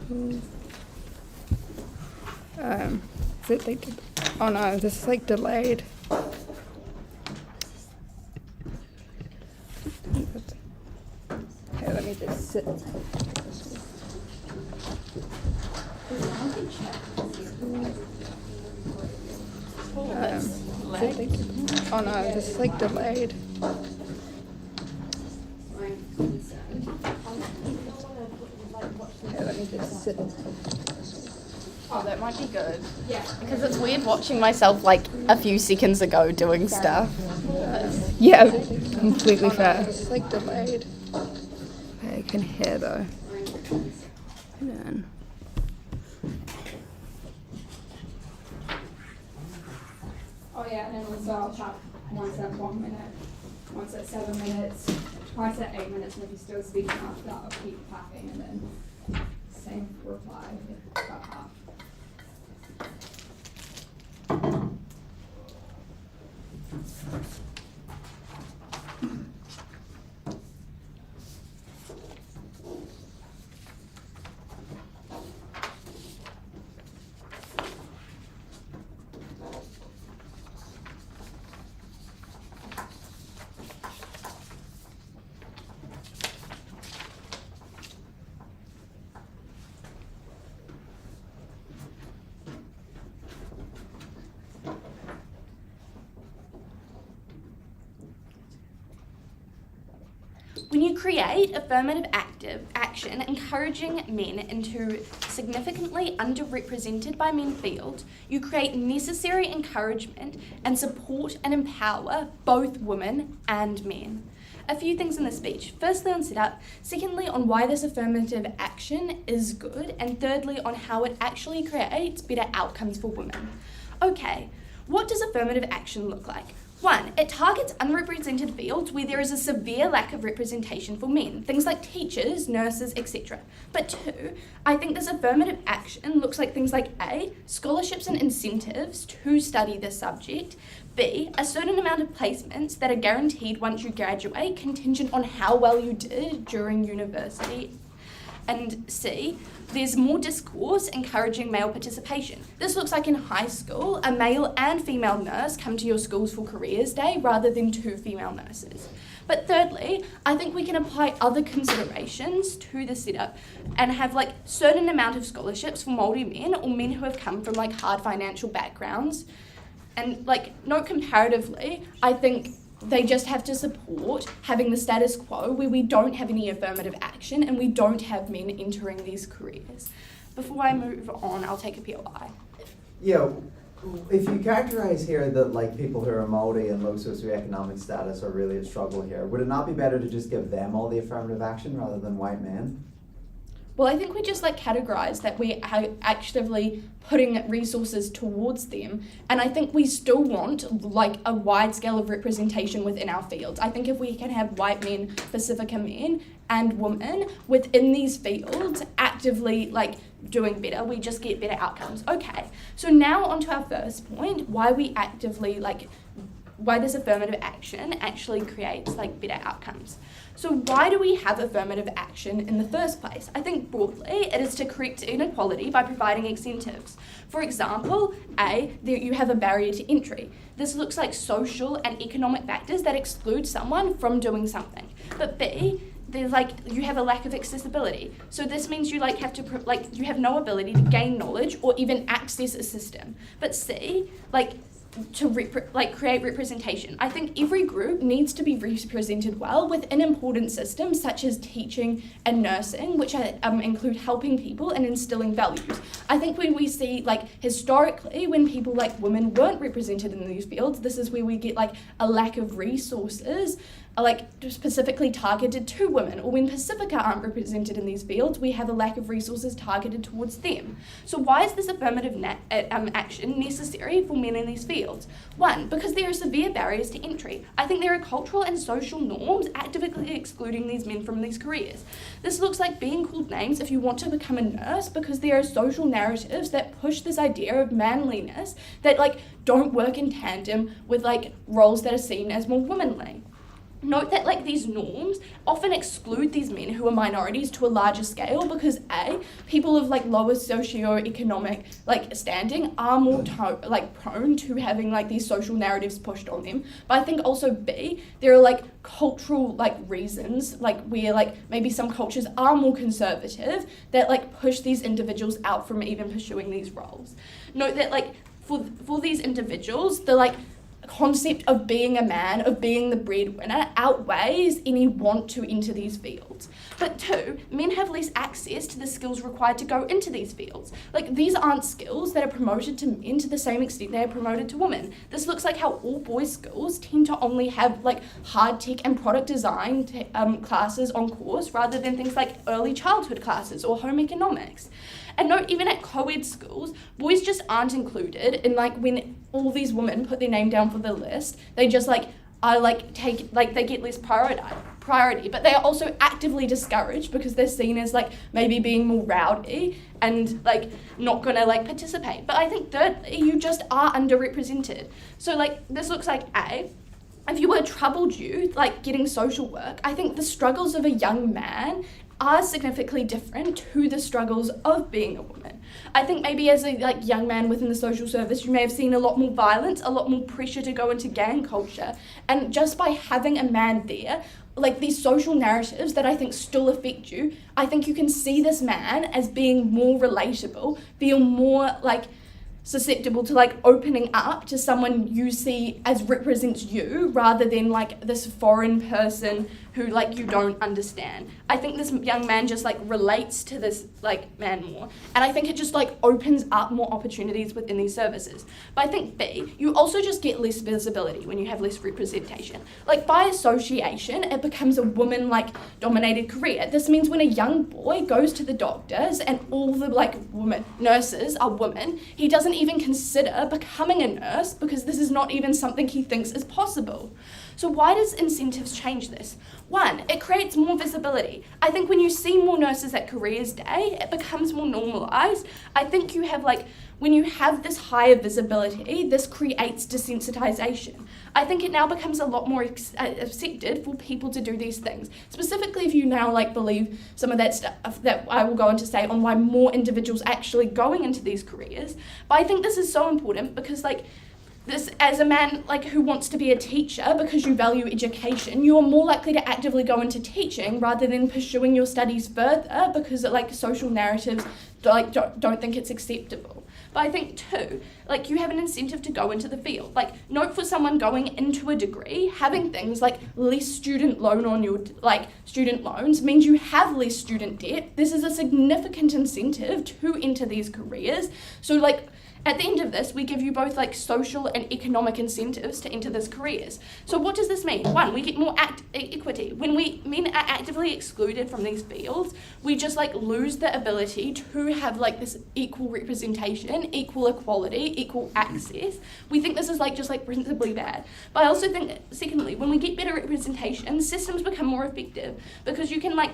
Is it like, oh no, this is like delayed. Okay, let me just sit. Oh no, this is like delayed. Okay, let me just sit. Oh, that might be good. Yeah. Because it's weird watching myself like a few seconds ago doing stuff. Yeah, completely fair. It's like delayed. Okay, I can hear though. And then. Oh yeah, and then also I'll tap once at 1 minute, once at 7 minutes, twice at 8 minutes, and if you're still speaking after that, I'll keep tapping, and then same reply, about half. When you create affirmative action encouraging men into significantly underrepresented by men fields, you create necessary encouragement and support and empower both women and men. A few things in the speech. Firstly, on setup. Secondly, on why this affirmative action is good. And thirdly, on how it actually creates better outcomes for women. Okay, what does affirmative action look like? 1, it targets unrepresented fields where there is a severe lack of representation for men, things like teachers, nurses, etc. But 2, I think this affirmative action looks like things like A, scholarships and incentives to study this subject, B, a certain amount of placements that are guaranteed once you graduate, contingent on how well you did during university, and C, there's more discourse encouraging male participation. This looks like in high school, a male and female nurse come to your schools for careers day rather than 2 female nurses. But thirdly, I think we can apply other considerations to the setup and have like certain amount of scholarships for Māori men or men who have come from like hard financial backgrounds. And like, note comparatively, I think they just have to support having the status quo where we don't have any affirmative action and we don't have men entering these careers. Before I move on, I'll take a POI. Yeah, if you characterize here that like people who are Māori and low socioeconomic status are really a struggle here, would it not be better to just give them all the affirmative action rather than white men? Well, I think we just like categorise that we are actively putting resources towards them, and I think we still want like a wide scale of representation within our fields. I think if we can have white men, Pacifica men, and women within these fields actively like doing better, we just get better outcomes. Okay, so now onto our first point, why this affirmative action actually creates like better outcomes. So why do we have affirmative action in the first place? I think broadly it is to correct inequality by providing incentives. For example, A, you have a barrier to entry. This looks like social and economic factors that exclude someone from doing something. But B, there's like you have a lack of accessibility. So this means you like have to you have no ability to gain knowledge or even access a system. But C, to create representation. I think every group needs to be represented well within important systems such as teaching and nursing, which include helping people and instilling values. I think when we see historically when people like women weren't represented in these fields, this is where we get a lack of resources specifically targeted to women, or when Pacifica aren't represented in these fields, we have a lack of resources targeted towards them. So why is this affirmative action necessary for men in these fields? 1, because there are severe barriers to entry. I think there are cultural and social norms actively excluding these men from these careers. This looks like being called names if you want to become a nurse, because there are social narratives that push this idea of manliness that don't work in tandem with roles that are seen as more womanly. note that like these norms often exclude these men who are minorities to a larger scale because A, people of like lower socioeconomic like standing are more prone to having like these social narratives pushed on them. But I think also B, there are like cultural like reasons like where like maybe some cultures are more conservative that like push these individuals out from even pursuing these roles. Note that like for these individuals, the like concept of being a man, of being the breadwinner, outweighs any want to enter these fields. But 2, men have less access to the skills required to go into these fields. Like, these aren't skills that are promoted to men to the same extent they are promoted to women. This looks like how all boys' schools tend to only have like hard tech and product design classes on course rather than things like early childhood classes or home economics. And note, even at co-ed schools, boys just aren't included in like when all these women put their name down for the list, they just like are like they get less priority, but they are also actively discouraged because they're seen as like maybe being more rowdy and like not gonna like participate. But I think thirdly, you just are underrepresented. So like this looks like A, if you were troubled youth, like getting social work, I think the struggles of a young man are significantly different to the struggles of being a woman. I think maybe as a like young man within the social service, you may have seen a lot more violence, a lot more pressure to go into gang culture, and just by having a man there, like these social narratives that I think still affect you, I think you can see this man as being more relatable, feel more like susceptible to like opening up to someone you see as represents you rather than like this foreign person who like you don't understand. I think this young man just like relates to this like man more, and I think it just like opens up more opportunities within these services. But I think B, you also just get less visibility when you have less representation. Like by association, it becomes a woman like dominated career. This means when a young boy goes to the doctors and all the like women nurses are women, he doesn't even consider becoming a nurse because this is not even something he thinks is possible. So why does incentives change this? 1, it creates more visibility. I think when you see more nurses at Careers Day, it becomes more normalised. I think you have like, when you have this higher visibility, this creates desensitisation. I think it now becomes a lot more accepted for people to do these things. Specifically, if you now like believe some of that stuff that I will go on to say on why more individuals actually going into these careers. But I think this is so important because like, this, as a man like who wants to be a teacher because you value education, you are more likely to actively go into teaching rather than pursuing your studies further because like social narratives like don't think it's acceptable. But I think 2, like you have an incentive to go into the field. Like note for someone going into a degree, having things like less student loan on your like student loans means you have less student debt. This is a significant incentive to enter these careers. So like at the end of this, we give you both like social and economic incentives to enter these careers. So what does this mean? 1, we get more equity. When men are actively excluded from these fields, we just like lose the ability to have like this equal representation, equal equality, equal access. We think this is like just like principally bad. But I also think, secondly, when we get better representation, systems become more effective because you can like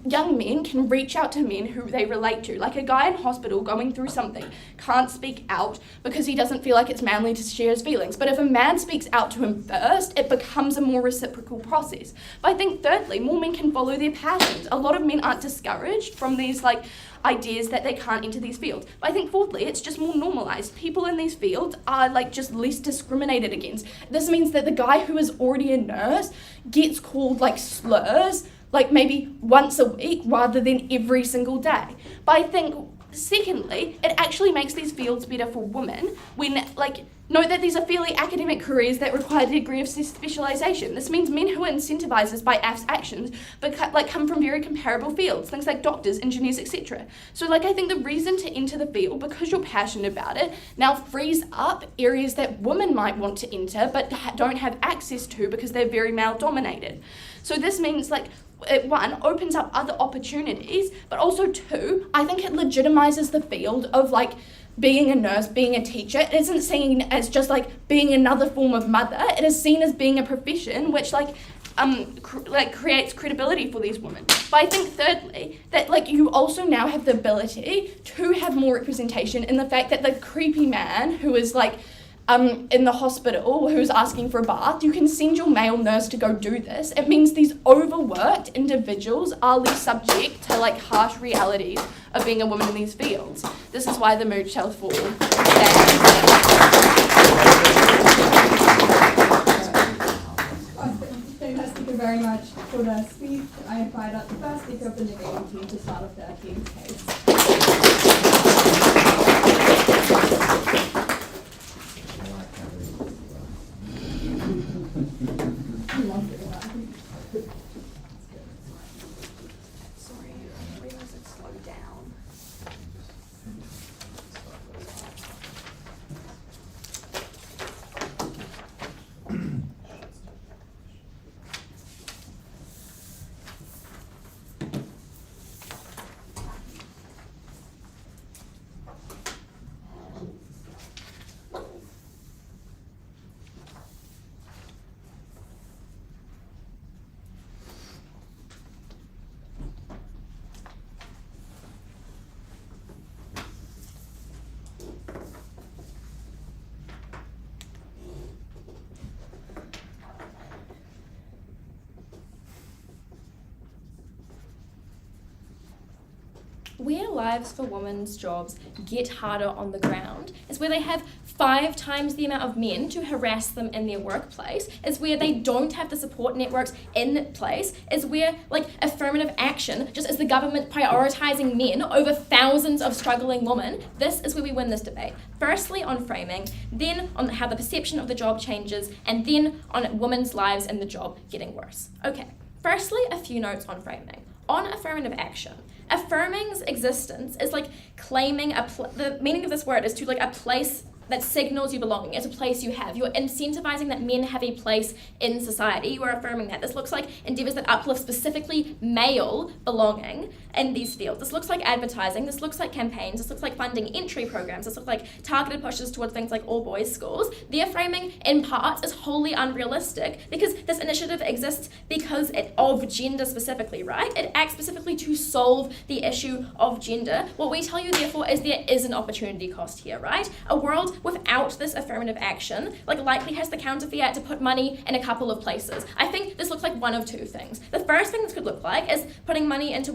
young men can reach out to men who they relate to. Like a guy in hospital going through something can't speak out because he doesn't feel like it's manly to share his feelings. But if a man speaks out to him first, it becomes a more reciprocal process. But I think thirdly, more men can follow their passions. A lot of men aren't discouraged from these like ideas that they can't enter these fields. But I think fourthly, it's just more normalised. People in these fields are like just less discriminated against. This means that the guy who is already a nurse gets called like slurs like maybe once a week rather than every single day. But I think, secondly, it actually makes these fields better for women when, like, note that these are fairly academic careers that require a degree of specialisation. This means men who are incentivised by AF's actions but come from very comparable fields, things like doctors, engineers, etc. So like I think the reason to enter the field, because you're passionate about it, now frees up areas that women might want to enter but don't have access to because they're very male dominated. So this means like, 1, opens up other opportunities, but also 2, I think it legitimizes the field of like being a nurse, being a teacher. It isn't seen as just like being another form of mother. It is seen as being a profession which creates credibility for these women. But I think thirdly, that like you also now have the ability to have more representation in the fact that the creepy man who is like in the hospital who's asking for a bath, you can send your male nurse to go do this. It means these overworked individuals are less subject to like harsh realities of being a woman in these fields. This is why the mood shall fall. Thank you very much for the speech. I invite up the first speaker of the debating team to start off their team's case. Sorry, I realised it slowed down. Where lives for women's jobs get harder on the ground is where they have 5 times the amount of men to harass them in their workplace, is where they don't have the support networks in place, is where like affirmative action just is the government prioritising men over thousands of struggling women. This is where we win this debate. Firstly on framing, then on how the perception of the job changes, and then on women's lives in the job getting worse. Okay, firstly a few notes on framing. On affirmative action, affirming's existence is like claiming the meaning of this word is to like a place that signals you belonging. It's a place you have. You're incentivizing that men have a place in society. You are affirming that. This looks like endeavors that uplift specifically male belonging in these fields. This looks like advertising. This looks like campaigns. This looks like funding entry programs. This looks like targeted pushes towards things like all boys schools. Their framing in parts is wholly unrealistic because this initiative exists because of gender specifically, right? It acts specifically to solve the issue of gender. What we tell you therefore is there is an opportunity cost here, right? A world without this affirmative action likely has the counter fiat to put money in a couple of places. I think this looks like one of two things. The first thing this could look like is putting money into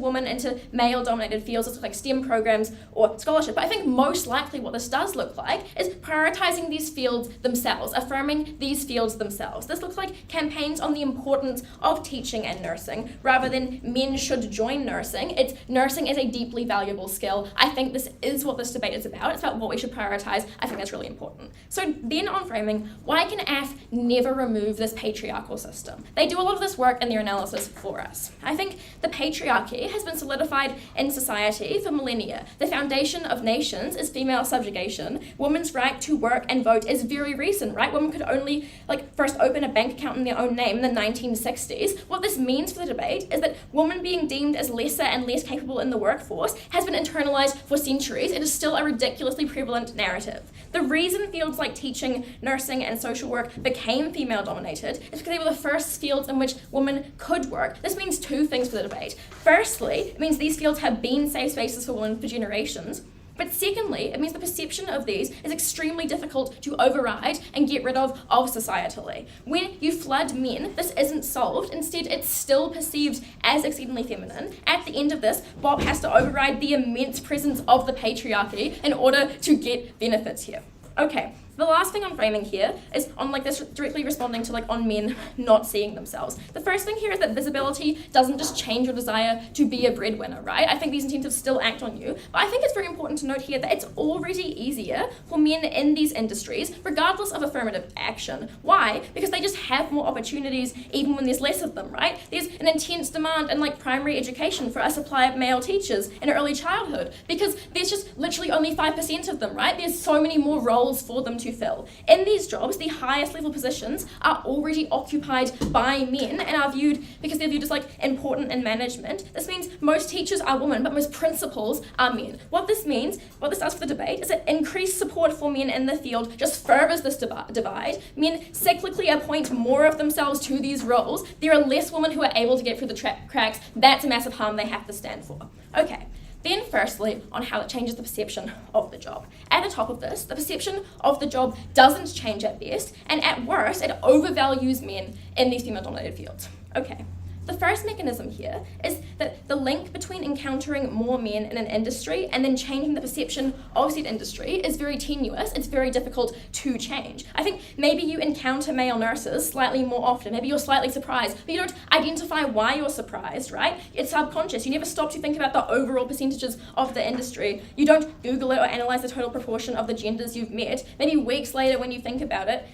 male dominated fields. This looks like STEM programs or scholarship. But I think most likely what this does look like is prioritizing these fields themselves, affirming these fields themselves. This looks like campaigns on the importance of teaching and nursing rather than men should join nursing. It's nursing is a deeply valuable skill. I think this is what this debate is about. It's about what we should prioritize. I think that's really important. So then on framing, why can AF never remove this patriarchal system? They do a lot of this work in their analysis for us. I think the patriarchy has been solidified in society for millennia. The foundation of nations is female subjugation. Women's right to work and vote is very recent, right? Women could only first open a bank account in their own name in the 1960s. What this means for the debate is that women being deemed as lesser and less capable in the workforce has been internalized for centuries. It is still a ridiculously prevalent narrative. The reason fields like teaching, nursing, and social work became female-dominated is because they were the first fields in which women could work. This means two things for the debate. Firstly, it means these fields have been safe spaces for women for generations. But secondly, it means the perception of these is extremely difficult to override and get rid of societally. When you flood men, this isn't solved. Instead, it's still perceived as exceedingly feminine. At the end of this, Bob has to override the immense presence of the patriarchy in order to get benefits here. Okay, the last thing I'm framing here is on this directly responding to on men not seeing themselves. The first thing here is that visibility doesn't just change your desire to be a breadwinner, right? I think these incentives still act on you, but I think it's very important to note here that it's already easier for men in these industries, regardless of affirmative action. Why? Because they just have more opportunities even when there's less of them, right? There's an intense demand in primary education for a supply of male teachers in early childhood because there's just literally only 5% of them, right? There's so many more roles for them to fill. In these jobs, the highest level positions are already occupied by men and are viewed because they're viewed as important in management. This means most teachers are women, but most principals are men. What this does for the debate is that increased support for men in the field just furthers this divide. Men cyclically appoint more of themselves to these roles. There are less women who are able to get through the cracks. That's a massive harm they have to stand for. Okay. Then firstly, on how it changes the perception of the job. At the top of this, the perception of the job doesn't change at best, and at worst, it overvalues men in these female-dominated fields. Okay. The first mechanism here is that the link between encountering more men in an industry and then changing the perception of said industry is very tenuous. It's very difficult to change. I think maybe you encounter male nurses slightly more often. Maybe you're slightly surprised, but you don't identify why you're surprised, right? It's subconscious. You never stop to think about the overall percentages of the industry. You don't Google it or analyze the total proportion of the genders you've met. Maybe weeks later when you think about it,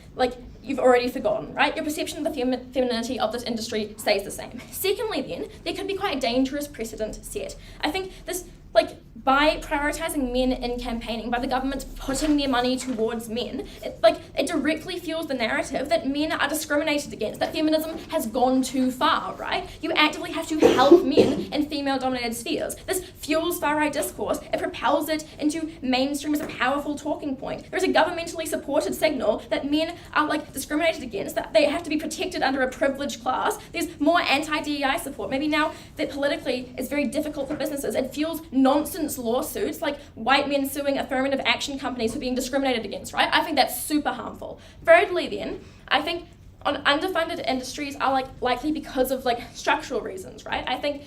you've already forgotten, right? Your perception of the femininity of this industry stays the same. Secondly then, there could be quite a dangerous precedent set. I think this, by prioritising men in campaigning, by the government putting their money towards men, it directly fuels the narrative that men are discriminated against, that feminism has gone too far, right? You actively have to help men in female-dominated spheres. This fuels far-right discourse. It propels it into mainstream as a powerful talking point. There is a governmentally supported signal that men are discriminated against, that they have to be protected under a privileged class. There's more anti-DEI support. Maybe now that politically it's very difficult for businesses, it fuels nonsense lawsuits like white men suing affirmative action companies for being discriminated against, right? I think that's super harmful. Thirdly then, I think underfunded industries are likely because of structural reasons, right? I think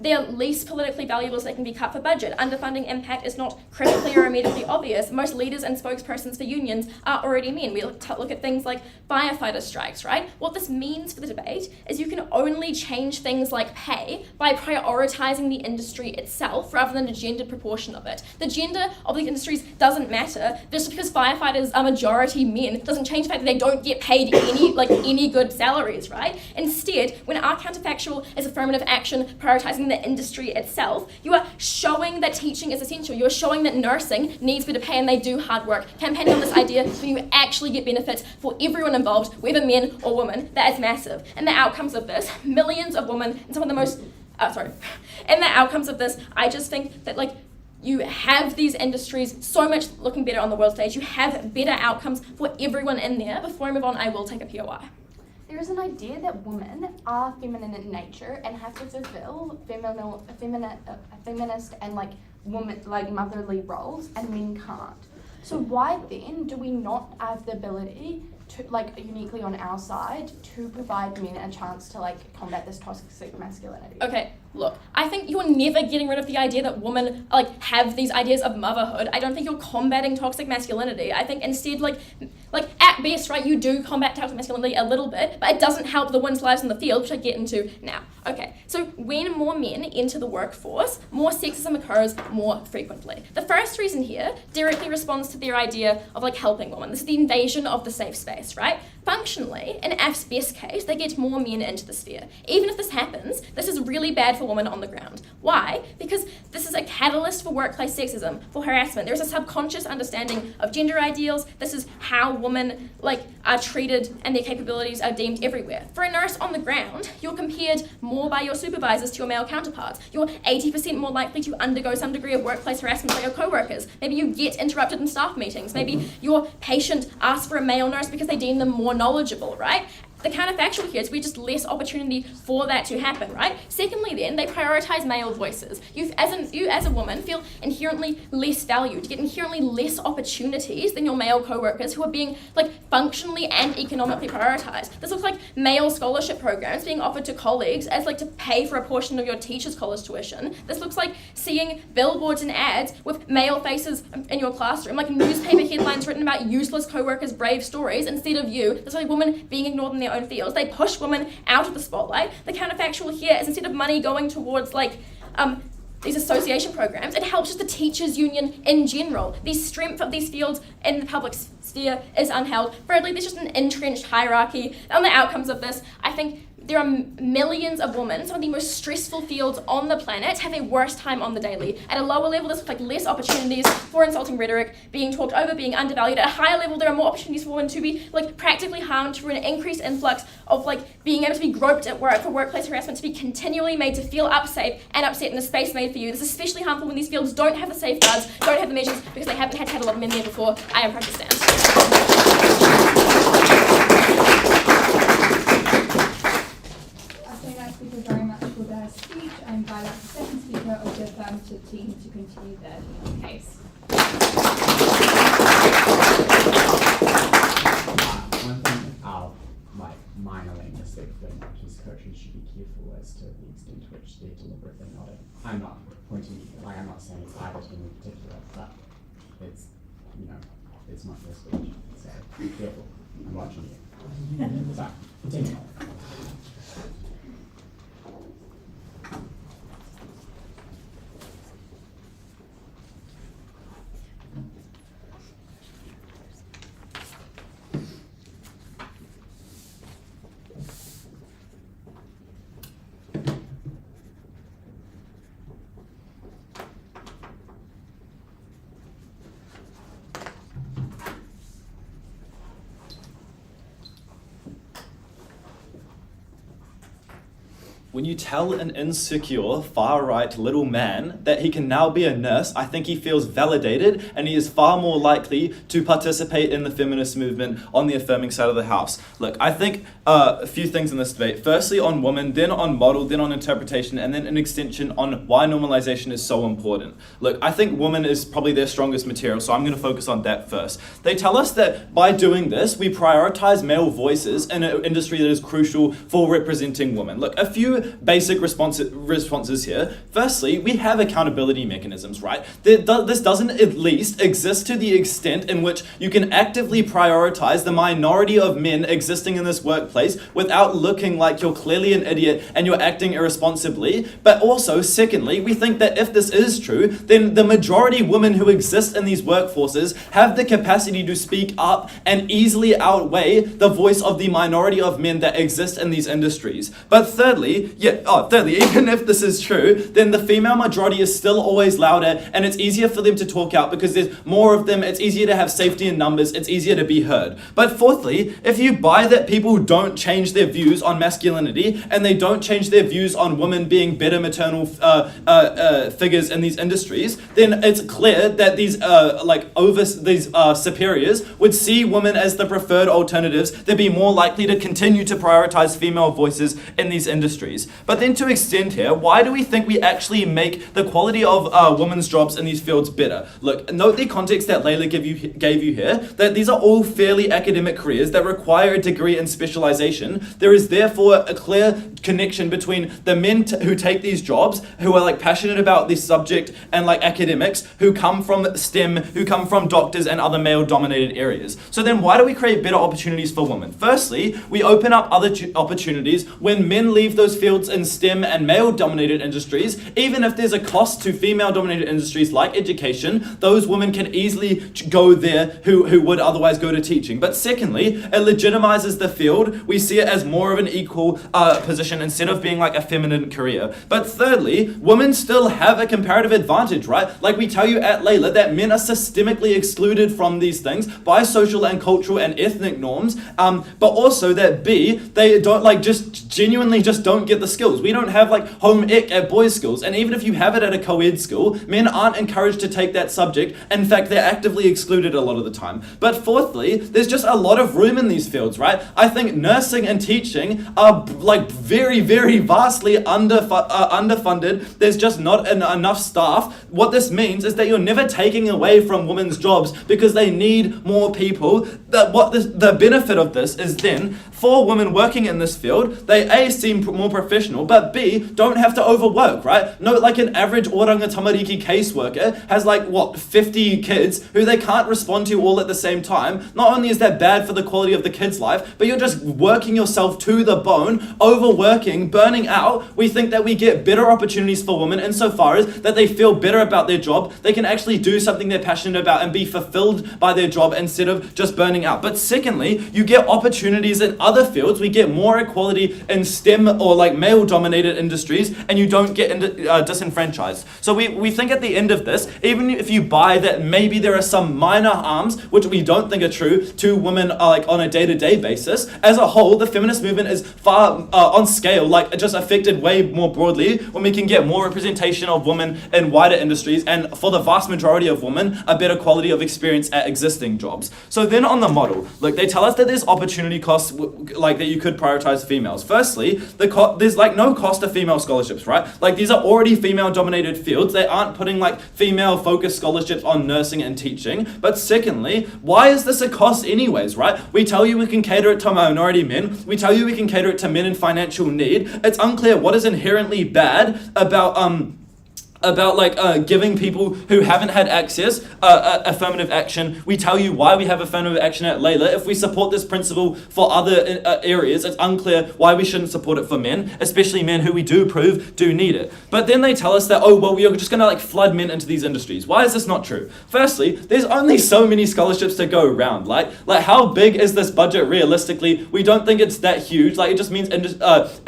they're least politically valuable so they can be cut for budget. Underfunding impact is not critically or immediately obvious. Most leaders and spokespersons for unions are already men. We look at things like firefighter strikes, right? What this means for the debate is you can only change things like pay by prioritising the industry itself rather than a gendered proportion of it. The gender of the industries doesn't matter. Just because firefighters are majority men doesn't change the fact that they don't get paid any good salaries, right? Instead, when our counterfactual is affirmative action prioritising the industry itself, you are showing that teaching is essential. You're showing that nursing needs better pay and they do hard work. Campaigning on this idea so you actually get benefits for everyone involved, whether men or women, that is massive. And the outcomes of this, millions of women, and some of the most, and the outcomes of this, I just think that you have these industries so much looking better on the world stage. You have better outcomes for everyone in there. Before I move on, I will take a POI. There is an idea that women are feminine in nature and have to fulfill feminist and woman motherly roles, and men can't. So why then do we not have the ability to uniquely on our side to provide men a chance to combat this toxic masculinity? Okay, look, I think you're never getting rid of the idea that women have these ideas of motherhood. I don't think you're combating toxic masculinity. I think instead at best, right, you do combat toxic masculinity a little bit, but it doesn't help the women's lives in the field, which I get into now. Okay, so when more men enter the workforce, more sexism occurs more frequently. The first reason here directly responds to their idea of helping women. This is the invasion of the safe space, right? Functionally, in F's best case, they get more men into the sphere. Even if this happens, this is really bad for women on the ground. Why? Because this is a catalyst for workplace sexism, for harassment. There's a subconscious understanding of gender ideals. This is how women are treated and their capabilities are deemed everywhere. For a nurse on the ground, you're compared more by your supervisors to your male counterparts. You're 80% more likely to undergo some degree of workplace harassment by your co-workers. Maybe you get interrupted in staff meetings. Maybe your patient asks for a male nurse because they deem them more knowledgeable, right? The counterfactual here is we just less opportunity for that to happen, right? Secondly then, they prioritise male voices. You as a woman feel inherently less valued. You get inherently less opportunities than your male co-workers who are being functionally and economically prioritised. This looks like male scholarship programs being offered to colleagues as to pay for a portion of your teacher's college tuition. This looks like seeing billboards and ads with male faces in your classroom, newspaper headlines written about useless co-workers' brave stories instead of you. This is like women being ignored in their own fields. They push women out of the spotlight. The counterfactual here is instead of money going towards these association programs, it helps just the teachers' union in general. The strength of these fields in the public sphere is unheld. Thirdly, there's just an entrenched hierarchy. On the outcomes of this, I think there are millions of women, some of the most stressful fields on the planet, have a worse time on the daily. At a lower level, this looks like less opportunities for insulting rhetoric, being talked over, being undervalued. At a higher level, there are more opportunities for women to be practically harmed through an increased influx of being able to be groped at work, for workplace harassment to be continually made to feel unsafe and upset in a space made for you. This is especially harmful when these fields don't have the safeguards, don't have the measures, because they haven't had to have a lot of men there before. I am proud to stand. I think that's because very much for their speech. I invite up the second speaker of the affirmative team to continue their legal case. One thing I'll minor linguistic thing, which is coaches should be careful as to the extent to which they're deliberately nodding. I'm not pointing, I'm not saying it's either team in particular, but it's, it's not your speech, so be careful. I'm watching you. So, continue. When you tell an insecure, far-right little man that he can now be a nurse, I think he feels validated and he is far more likely to participate in the feminist movement on the affirming side of the house. Look, I think a few things in this debate. Firstly on woman, then on model, then on interpretation, and then an extension on why normalization is so important. Look, I think woman is probably their strongest material, so I'm going to focus on that first. They tell us that by doing this, we prioritize male voices in an industry that is crucial for representing women. Look, a few basic responses here. Firstly, we have accountability mechanisms, right? This doesn't at least exist to the extent in which you can actively prioritize the minority of men existing in this workplace without looking like you're clearly an idiot and you're acting irresponsibly. But also, secondly, we think that if this is true, then the majority of women who exist in these workforces have the capacity to speak up and easily outweigh the voice of the minority of men that exist in these industries. But thirdly, even if this is true, then the female majority is still always louder and it's easier for them to talk out because there's more of them, it's easier to have safety in numbers, it's easier to be heard. But fourthly, if you buy that people don't change their views on masculinity and they don't change their views on women being better maternal figures in these industries, then it's clear that these superiors would see women as the preferred alternatives. They'd be more likely to continue to prioritize female voices in these industries. But then to extend here, why do we think we actually make the quality of women's jobs in these fields better? Look, note the context that Layla gave you here, that these are all fairly academic careers that require a degree in specialization. There is therefore a clear connection between the men who take these jobs, who are passionate about this subject and academics, who come from STEM, who come from doctors and other male-dominated areas. So then why do we create better opportunities for women? Firstly, we open up other opportunities when men leave those fields in STEM and male-dominated industries. Even if there's a cost to female-dominated industries like education, those women can easily go there who would otherwise go to teaching. But secondly, it legitimizes the field. We see it as more of an equal position instead of being a feminine career. But thirdly, women still have a comparative advantage, right? Like we tell you at Layla that men are systemically excluded from these things by social and cultural and ethnic norms, but also that B, they don't genuinely don't get the skills. We don't have home ec at boys' schools, and even if you have it at a co-ed school, men aren't encouraged to take that subject. In fact, they're actively excluded a lot of the time. But fourthly, there's just a lot of room in these fields, right? I think nursing and teaching are very, very vastly underfunded. There's just not enough staff. What this means is that you're never taking away from women's jobs because they need more people. The benefit of this is then for women working in this field, they A, seem more professional, but B, don't have to overwork, right? No, an average Oranga Tamariki caseworker has 50 kids who they can't respond to all at the same time. Not only is that bad for the quality of the kid's life, but you're just working yourself to the bone, overworking, burning out. We think that we get better opportunities for women insofar as that they feel better about their job. They can actually do something they're passionate about and be fulfilled by their job instead of just burning out. But secondly, you get opportunities in other fields. We get more equality in STEM or male-dominated industries, and you don't get disenfranchised. So we think at the end of this, even if you buy that maybe there are some minor harms, which we don't think are true, to women on a day-to-day basis, as a whole, the feminist movement is far on scale, just affected way more broadly when we can get more representation of women in wider industries, and for the vast majority of women, a better quality of experience at existing jobs. So then on the model, look, they tell us that there's opportunity costs like that you could prioritize females. Firstly, there's like no cost to female scholarships, right? Like these are already female-dominated fields. They aren't putting like female-focused scholarships on nursing and teaching. But secondly, why is this a cost anyways, right? We tell you we can cater it to minority men. We tell you we can cater it to men in financial need. It's unclear what is inherently bad about giving people who haven't had access affirmative action. We tell you why we have affirmative action at Layla. If we support this principle for other areas, it's unclear why we shouldn't support it for men, especially men who we do prove do need it. But then they tell us that, oh, well, we are just going to like flood men into these industries. Why is this not true? Firstly, there's only so many scholarships to go around. Like how big is this budget realistically? We don't think it's that huge. Like it just means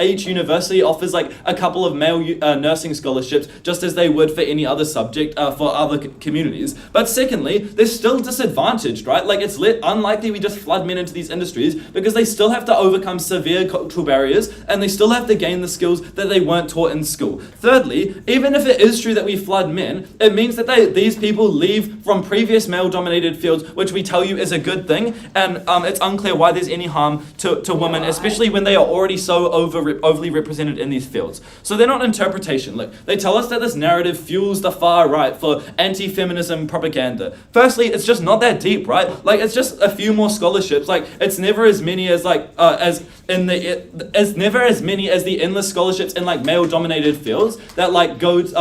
each university offers like a couple of male nursing scholarships, just as they would for any other subject for other communities. But secondly, they're still disadvantaged, right? Like it's unlikely we just flood men into these industries because they still have to overcome severe cultural barriers and they still have to gain the skills that they weren't taught in school. Thirdly, even if it is true that we flood men, it means that these people leave from previous male-dominated fields, which we tell you is a good thing, and it's unclear why there's any harm to women, especially when they are already so overly represented in these fields. So they're not interpretation. Look, they tell us that this narrative fuels the far right for anti-feminism propaganda. Firstly, it's just not that deep, right? Like it's just a few more scholarships. Like it's never as many as never as many as the endless scholarships in like male-dominated fields that like goes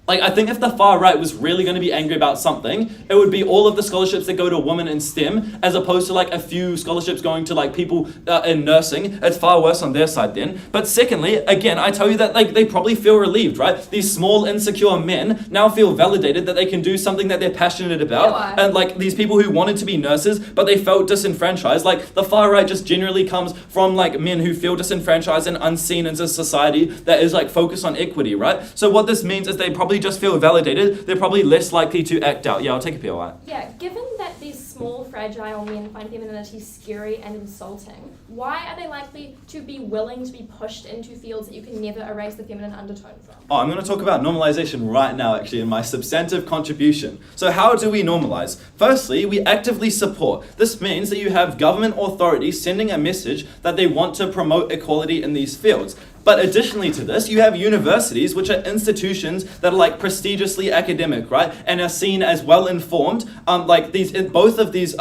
Like, I think if the far right was really going to be angry about something, it would be all of the scholarships that go to women in STEM, as opposed to like a few scholarships going to like people in nursing. It's far worse on their side then. But secondly, again, I tell you that like they probably feel relieved, right? These small, insecure men now feel validated that they can do something that they're passionate about. Yeah. And like these people who wanted to be nurses, but they felt disenfranchised. Like the far right just generally comes from like men who feel disenfranchised and unseen in a society that is like focused on equity, right? So what this means is they probably just feel validated. They're probably less likely to act out. Yeah, I'll take a PLI. Yeah, given that these small, fragile men find femininity scary and insulting, why are they likely to be willing to be pushed into fields that you can never erase the feminine undertone from? Oh, I'm going to talk about normalization right now, actually, in my substantive contribution. So how do we normalize? Firstly, we actively support. This means that you have government authorities sending a message that they want to promote equality in these fields. But additionally to this, you have universities, which are institutions that are like prestigiously academic, right, and are seen as well informed. Both of these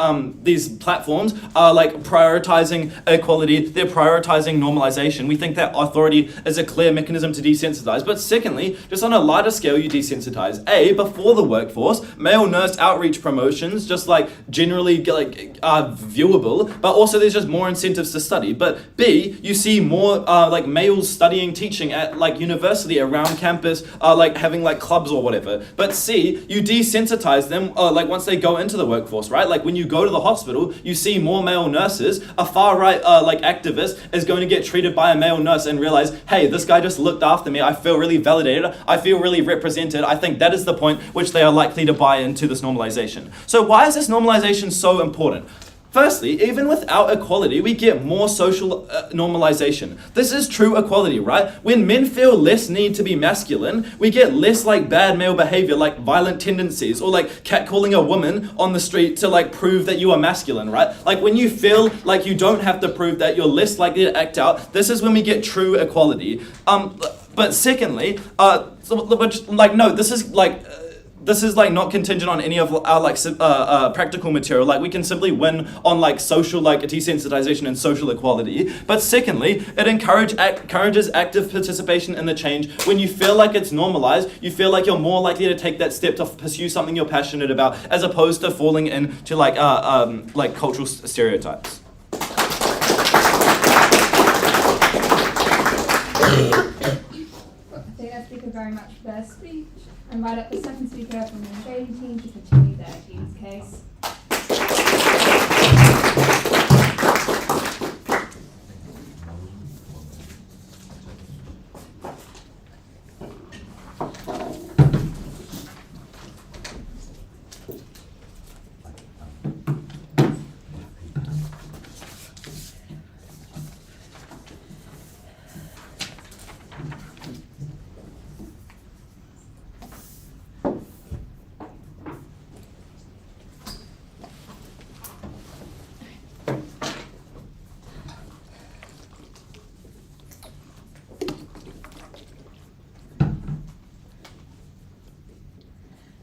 platforms are like prioritizing equality. They're prioritizing normalization. We think that authority is a clear mechanism to desensitize. But secondly, just on a lighter scale, you desensitize. Before the workforce, male nurse outreach promotions just like generally are viewable, but also there's just more incentives to study. But B, you see more males studying teaching at like university around campus, like having like clubs or whatever. But C, you desensitize them like once they go into the workforce, right? Like when you go to the hospital, you see more male nurses. A far right activist is going to get treated by a male nurse and realize, hey, this guy just looked after me. I feel really validated. I feel really represented. I think that is the point which they are likely to buy into this normalization. So why is this normalization so important? Firstly, even without equality, we get more social normalization. This is true equality, right? When men feel less need to be masculine, we get less like bad male behavior, like violent tendencies, or like catcalling a woman on the street to like prove that you are masculine, right? Like when you feel like you don't have to prove that, you're less likely to act out. This is when we get true equality. But secondly, this is like not contingent on any of our practical material. Like we can simply win on like social desensitization and social equality. But secondly, it encourages active participation in the change. When you feel like it's normalized, you feel like you're more likely to take that step to pursue something you're passionate about, as opposed to falling into like cultural stereotypes. Thank that speaker very much for their speech. I invite up the second speaker from the debating team to continue their team's case.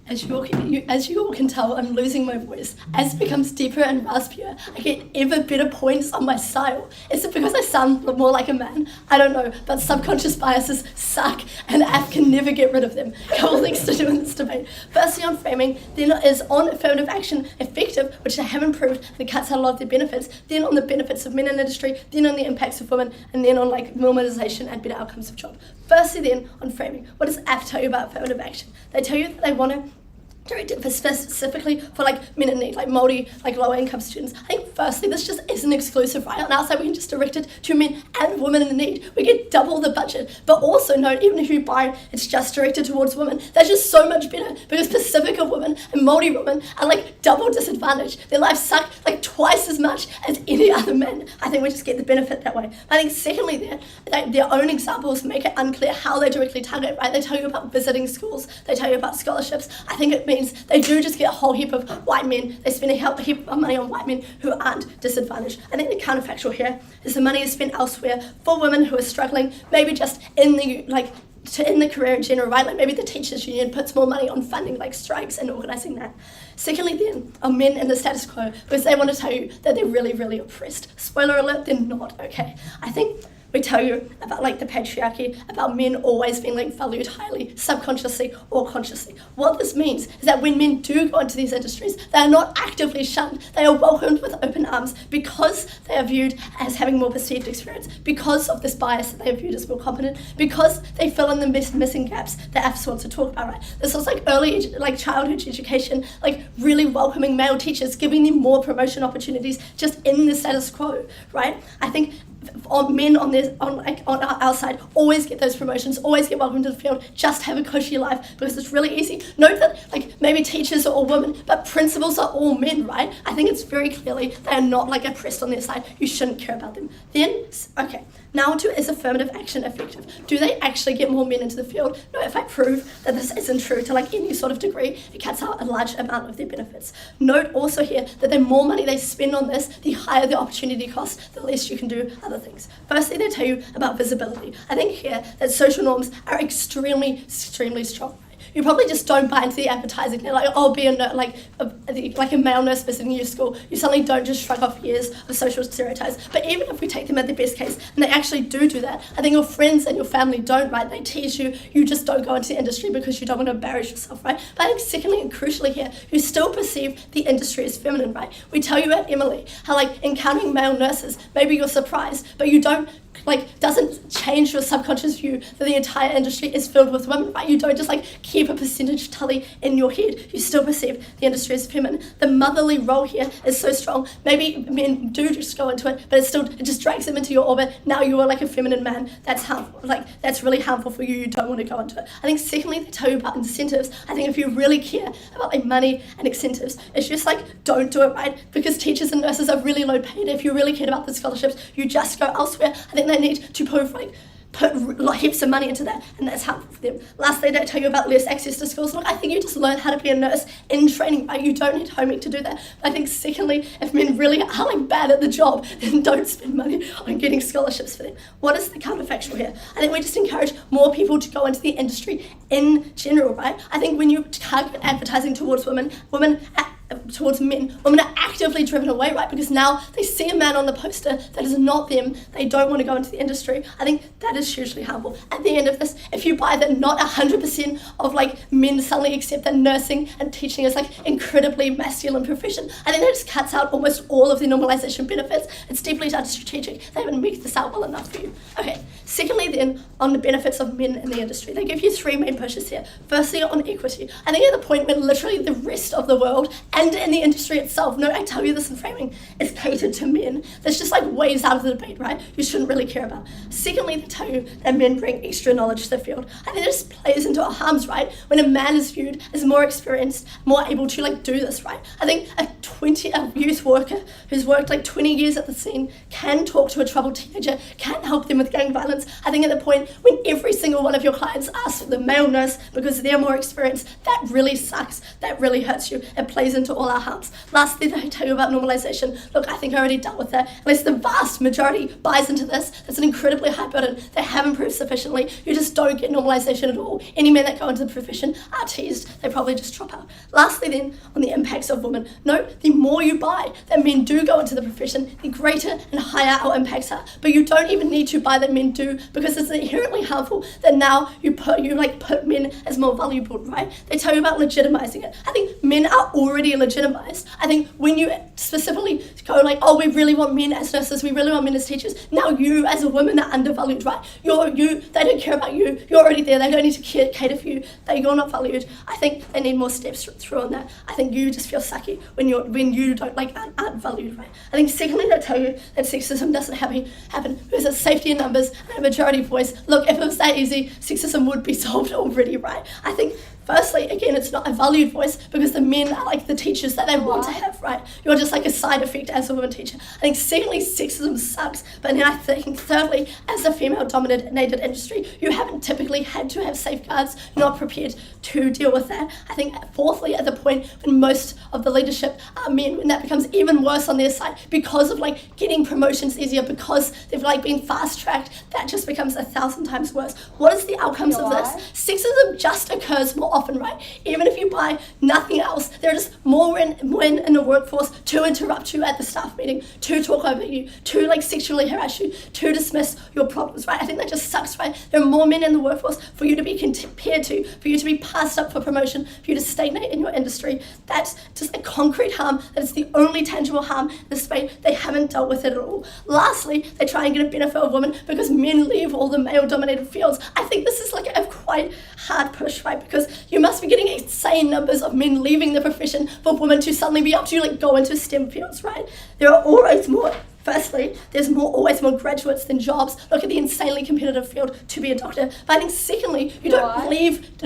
As you all can tell, I'm losing my voice. As it becomes deeper and raspier, I get ever better points on my style. Is it because I sound more like a man? I don't know, but subconscious biases suck, and AF can never get rid of them. Couple things to do in this debate. Firstly, on framing, then is on affirmative action effective, which they haven't proved, and it cuts out a lot of their benefits. Then on the benefits of men in industry, then on the impacts of women, and then on like normalization and better outcomes of job. Firstly, then on framing, what does AF tell you about affirmative action? They tell you that they want to direct it specifically for like men in need, like Māori, like lower income students. I think firstly, this just isn't exclusive, right? On our side, we can just direct it to men and women in need. We get double the budget. But also note, even if you buy it's just directed towards women, that's just so much better because Pacifica women and Māori women are like double disadvantaged. Their lives suck like twice as much as any other men. I think we just get the benefit that way. I think secondly, their own examples make it unclear how they directly target, right? They tell you about visiting schools, they tell you about scholarships. I think it means they do just get a whole heap of white men. They spend a heap of money on white men who aren't disadvantaged. I think the counterfactual here is the money is spent elsewhere for women who are struggling, maybe just in the career in general, right? Like maybe the teachers union puts more money on funding like strikes and organising that. Secondly then, are men in the status quo because they want to tell you that they're really, really oppressed. Spoiler alert, they're not, okay? I think we tell you about like the patriarchy, about men always being like valued highly, subconsciously or consciously. What this means is that when men do go into these industries, they are not actively shunned. They are welcomed with open arms because they are viewed as having more perceived experience, because of this bias that they are viewed as more competent, because they fill in the missing gaps that AFS wants to talk about, right? This was like early childhood education, like really welcoming male teachers, giving them more promotion opportunities just in the status quo, right? I think men on our side always get those promotions, always get welcomed to the field, just have a cushy life because it's really easy. Note that like maybe teachers are all women, but principals are all men, right? I think it's very clearly they are not like oppressed on their side. You shouldn't care about them. Then, okay, now to is affirmative action effective? Do they actually get more men into the field? No, if I prove that this isn't true to like any sort of degree, it cuts out a large amount of their benefits. Note also here that the more money they spend on this, the higher the opportunity cost, the less you can do other things. Firstly, they tell you about visibility. I think here that social norms are extremely, extremely strong. You probably just don't buy into the advertising. They're like, oh, be a nurse, like a male nurse visiting your school. You suddenly don't just shrug off years of social stereotypes. But even if we take them at the best case, and they actually do that, I think your friends and your family don't, right? They tease you. You just don't go into the industry because you don't want to embarrass yourself, right? But I think secondly and crucially here, you still perceive the industry as feminine, right? We tell you at Emily how like encountering male nurses, maybe you're surprised, but you don't doesn't change your subconscious view that the entire industry is filled with women, right? You don't just keep a percentage tally in your head. You still perceive the industry as feminine. The motherly role here is so strong. Maybe men do just go into it, but it just drags them into your orbit. Now you are like a feminine man. That's harmful. That's really harmful for you. You don't want to go into it. I think secondly, they tell you about incentives. I think if you really care about money and incentives, it's just don't do it, right? Because teachers and nurses are really low paid. If you really cared about the scholarships, you just go elsewhere. I think they need to put heaps of money into that, and that's helpful for them. Lastly, they tell you about less access to schools. Look, I think you just learn how to be a nurse in training, right? You don't need homework to do that. But I think secondly, if men really are bad at the job, then don't spend money on getting scholarships for them. What is the counterfactual here? I think we just encourage more people to go into the industry in general, right? I think when you target advertising towards women towards men, women are actively driven away, right? Because now they see a man on the poster that is not them. They don't want to go into the industry. I think that is hugely harmful. At the end of this, if you buy that not 100% of men suddenly accept that nursing and teaching is incredibly masculine profession, I think that just cuts out almost all of the normalization benefits. It's deeply strategic. They haven't mixed this out well enough for you. Okay. Secondly then, on the benefits of men in the industry, they give you three main pushes here. Firstly, on equity. I think at the point where literally the rest of the world and in the industry itself, no, I tell you this in framing, is catered to men. That's just waves out of the debate, right? You shouldn't really care about. Secondly, they tell you that men bring extra knowledge to the field. I think this plays into our harms, right? When a man is viewed as more experienced, more able to do this, right? I think a youth worker who's worked 20 years at the scene can talk to a troubled teenager, can help them with gang violence. I think at the point when every single one of your clients asks for the male nurse because they're more experienced, that really sucks. That really hurts you. It plays into into all our harms. Lastly, they tell you about normalization. Look, I think I already dealt with that. At least the vast majority buys into this. It's an incredibly high burden. They haven't proved sufficiently. You just don't get normalization at all. Any men that go into the profession are teased. They probably just drop out. Lastly then, on the impacts of women. No, the more you buy that men do go into the profession, the greater and higher our impacts are. But you don't even need to buy that men do, because it's inherently harmful that now you put men as more valuable, right? They tell you about legitimizing it. I think men are already legitimized. I think when you specifically go like, oh, we really want men as nurses, we really want men as teachers, now you as a woman are undervalued, right? They don't care about you. You're already there. They don't need to cater for you. You're not valued. I think they need more steps through on that. I think you just feel sucky when you don't aren't valued, right? I think secondly, they tell you that sexism doesn't happen because it's safety in numbers and a majority voice. Look, if it was that easy, sexism would be solved already, right? I think firstly, again, it's not a valued voice because the men are like the teachers that they want to have, right? You're just like a side effect as a woman teacher. I think secondly, sexism sucks. But then I think thirdly, as a female-dominated industry, you haven't typically had to have safeguards. You're not prepared to deal with that. I think fourthly, at the point when most of the leadership are men, when that becomes even worse on their side because of getting promotions easier, because they've been fast-tracked, that just becomes 1,000 times worse. What is the outcomes of this? Sexism just occurs more often, right? Even if you buy nothing else, there are just more men in the workforce to interrupt you at the staff meeting, to talk over you, to sexually harass you, to dismiss your problems, right? I think that just sucks, right? There are more men in the workforce for you to be compared to, for you to be passed up for promotion, for you to stagnate in your industry. That's just a concrete harm. That is the only tangible harm in this space. They haven't dealt with it at all. Lastly, they try and get a benefit of women because men leave all the male-dominated fields. I think this is a quite hard push, right? Because you must be getting insane numbers of men leaving the profession for women to suddenly be able to go into STEM fields, right? There are always more. Firstly, there's always more graduates than jobs. Look at the insanely competitive field to be a doctor. But I think secondly, you don't leave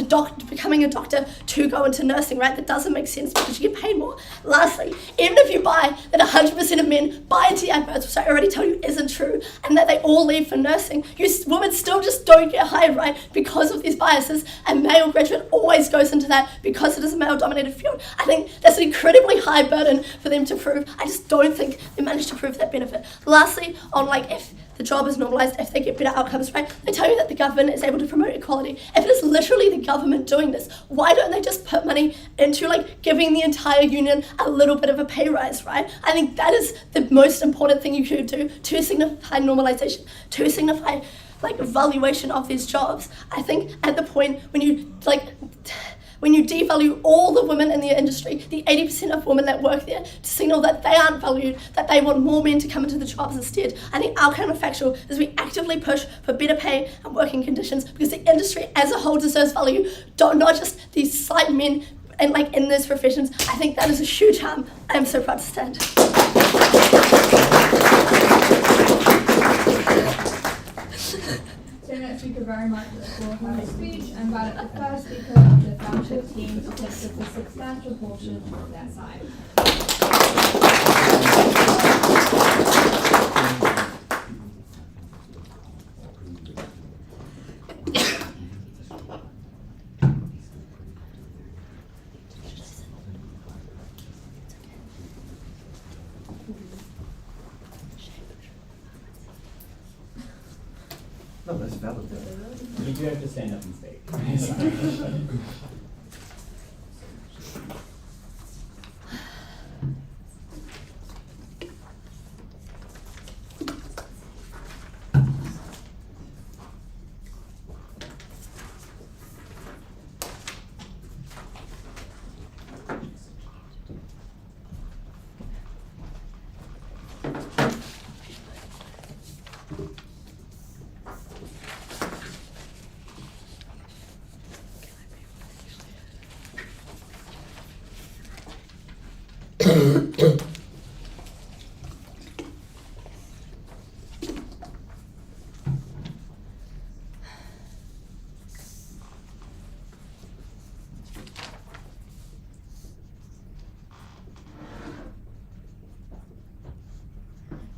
becoming a doctor to go into nursing, right? That doesn't make sense because you get paid more. Lastly, even if you buy that 100% of men buy into the adverts, which I already told you isn't true, and that they all leave for nursing, women still just don't get hired, right? Because of these biases, a male graduate always goes into that because it is a male-dominated field. I think that's an incredibly high burden for them to prove. I just don't think they managed to prove that benefit. Lastly, on if the job is normalised, if they get better outcomes, right, they tell you that the government is able to promote equality. If it is literally the government doing this, why don't they just put money into giving the entire union a little bit of a pay rise, right? I think that is the most important thing you could do to signify normalisation, to signify evaluation of these jobs. I think at the point when you devalue all the women in the industry, the 80% of women that work there, to signal that they aren't valued, that they want more men to come into the jobs instead. I think our counterfactual is we actively push for better pay and working conditions because the industry as a whole deserves value, not just these slight men and in those professions. I think that is a huge harm. I am so proud to stand. So next speaker very much for her speech, and invite the first speaker of the fellowship team to take up a substantial portion of their side. No, that's valid. You do have to stand up and speak.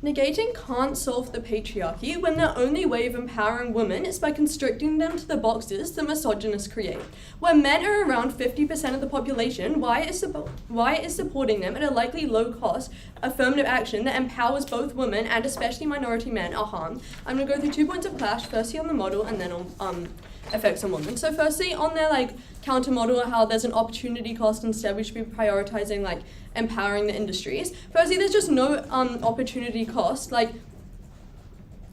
Negating can't solve the patriarchy when the only way of empowering women is by constricting them to the boxes that misogynists create. When men are around 50% of the population, why is supporting them at a likely low-cost affirmative action that empowers both women and especially minority men a harm? I'm going to go through 2 points of clash, firstly on the model and then on effects on women. So firstly, on their counter model, how there's an opportunity cost, instead we should be prioritizing empowering the industries. Firstly, there's just no opportunity cost. They're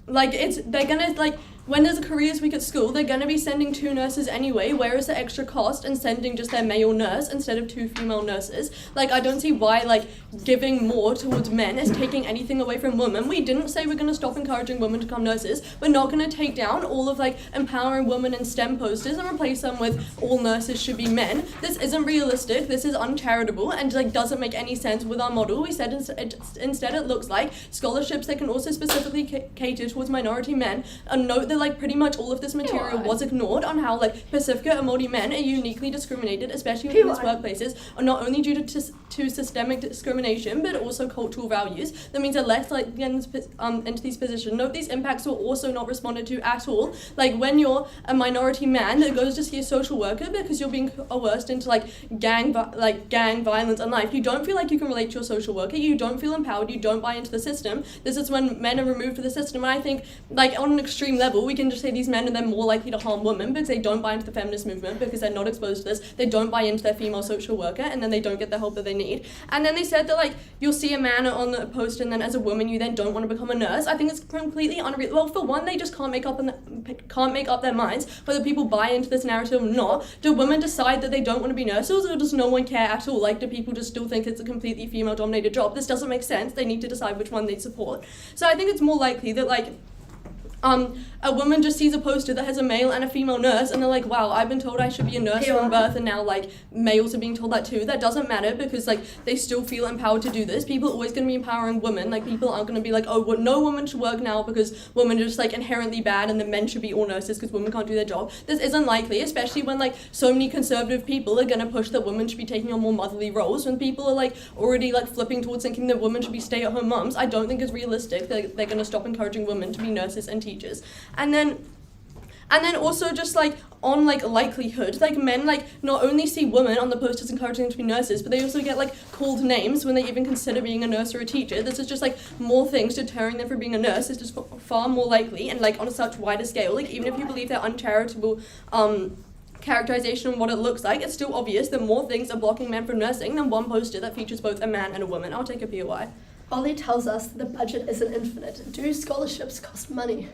gonna when there's a careers week at school, they're gonna be sending 2 nurses anyway. Where is the extra cost in sending just their male nurse instead of 2 female nurses? I don't see why giving more towards men is taking anything away from women. We didn't say we're gonna stop encouraging women to become nurses. We're not gonna take down all of empowering women in STEM posters and replace them with all nurses should be men. This isn't realistic. This is uncharitable and doesn't make any sense with our model. We said instead it looks like scholarships that can also specifically cater towards minority men. And note that pretty much all of this material was ignored on how Pacifica and Māori men are uniquely discriminated, especially within these workplaces, are not only due to systemic discrimination but also cultural values. That means they're less likely to get into these positions. Note these impacts were also not responded to at all. When you're a minority man that goes to see a social worker because you're being coerced into gang violence in life, you don't feel like you can relate to your social worker, you don't feel empowered, you don't buy into the system. This is when men are removed from the system. And I think on an extreme level we can just say these men are then more likely to harm women because they don't buy into the feminist movement, because they're not exposed to this, they don't buy into their female social worker, and then they don't get the help that they need. And then they said that you'll see a man on the post and then as a woman you then don't want to become a nurse. I think it's completely unreal. Well, for one, they just can't make up their minds whether people buy into this narrative or not. Do women decide that they don't want to be nurses, or does no one care at all? Do people just still think it's a completely female dominated job? This doesn't make sense. They need to decide which one they support. So I think it's more likely that a woman just sees a poster that has a male and a female nurse and they're like, wow, I've been told I should be a nurse from birth, and now males are being told that too. That doesn't matter because they still feel empowered to do this. People are always going to be empowering women. People aren't going to be oh, well, no woman should work now because women are just inherently bad and the men should be all nurses because women can't do their job. This isn't likely, especially when so many conservative people are going to push that women should be taking on more motherly roles, when people are already flipping towards thinking that women should be stay-at-home moms. I don't think it's realistic that they're going to stop encouraging women to be nurses and teachers. And then also just on likelihood, men not only see women on the posters encouraging them to be nurses, but they also get called names when they even consider being a nurse or a teacher. This is just more things deterring them from being a nurse is just far more likely, and on a such wider scale. Even if you believe they're uncharitable characterization of what it looks like, it's still obvious that more things are blocking men from nursing than one poster that features both a man and a woman. I'll take a POI. Ollie tells us that the budget isn't infinite. Do scholarships cost money?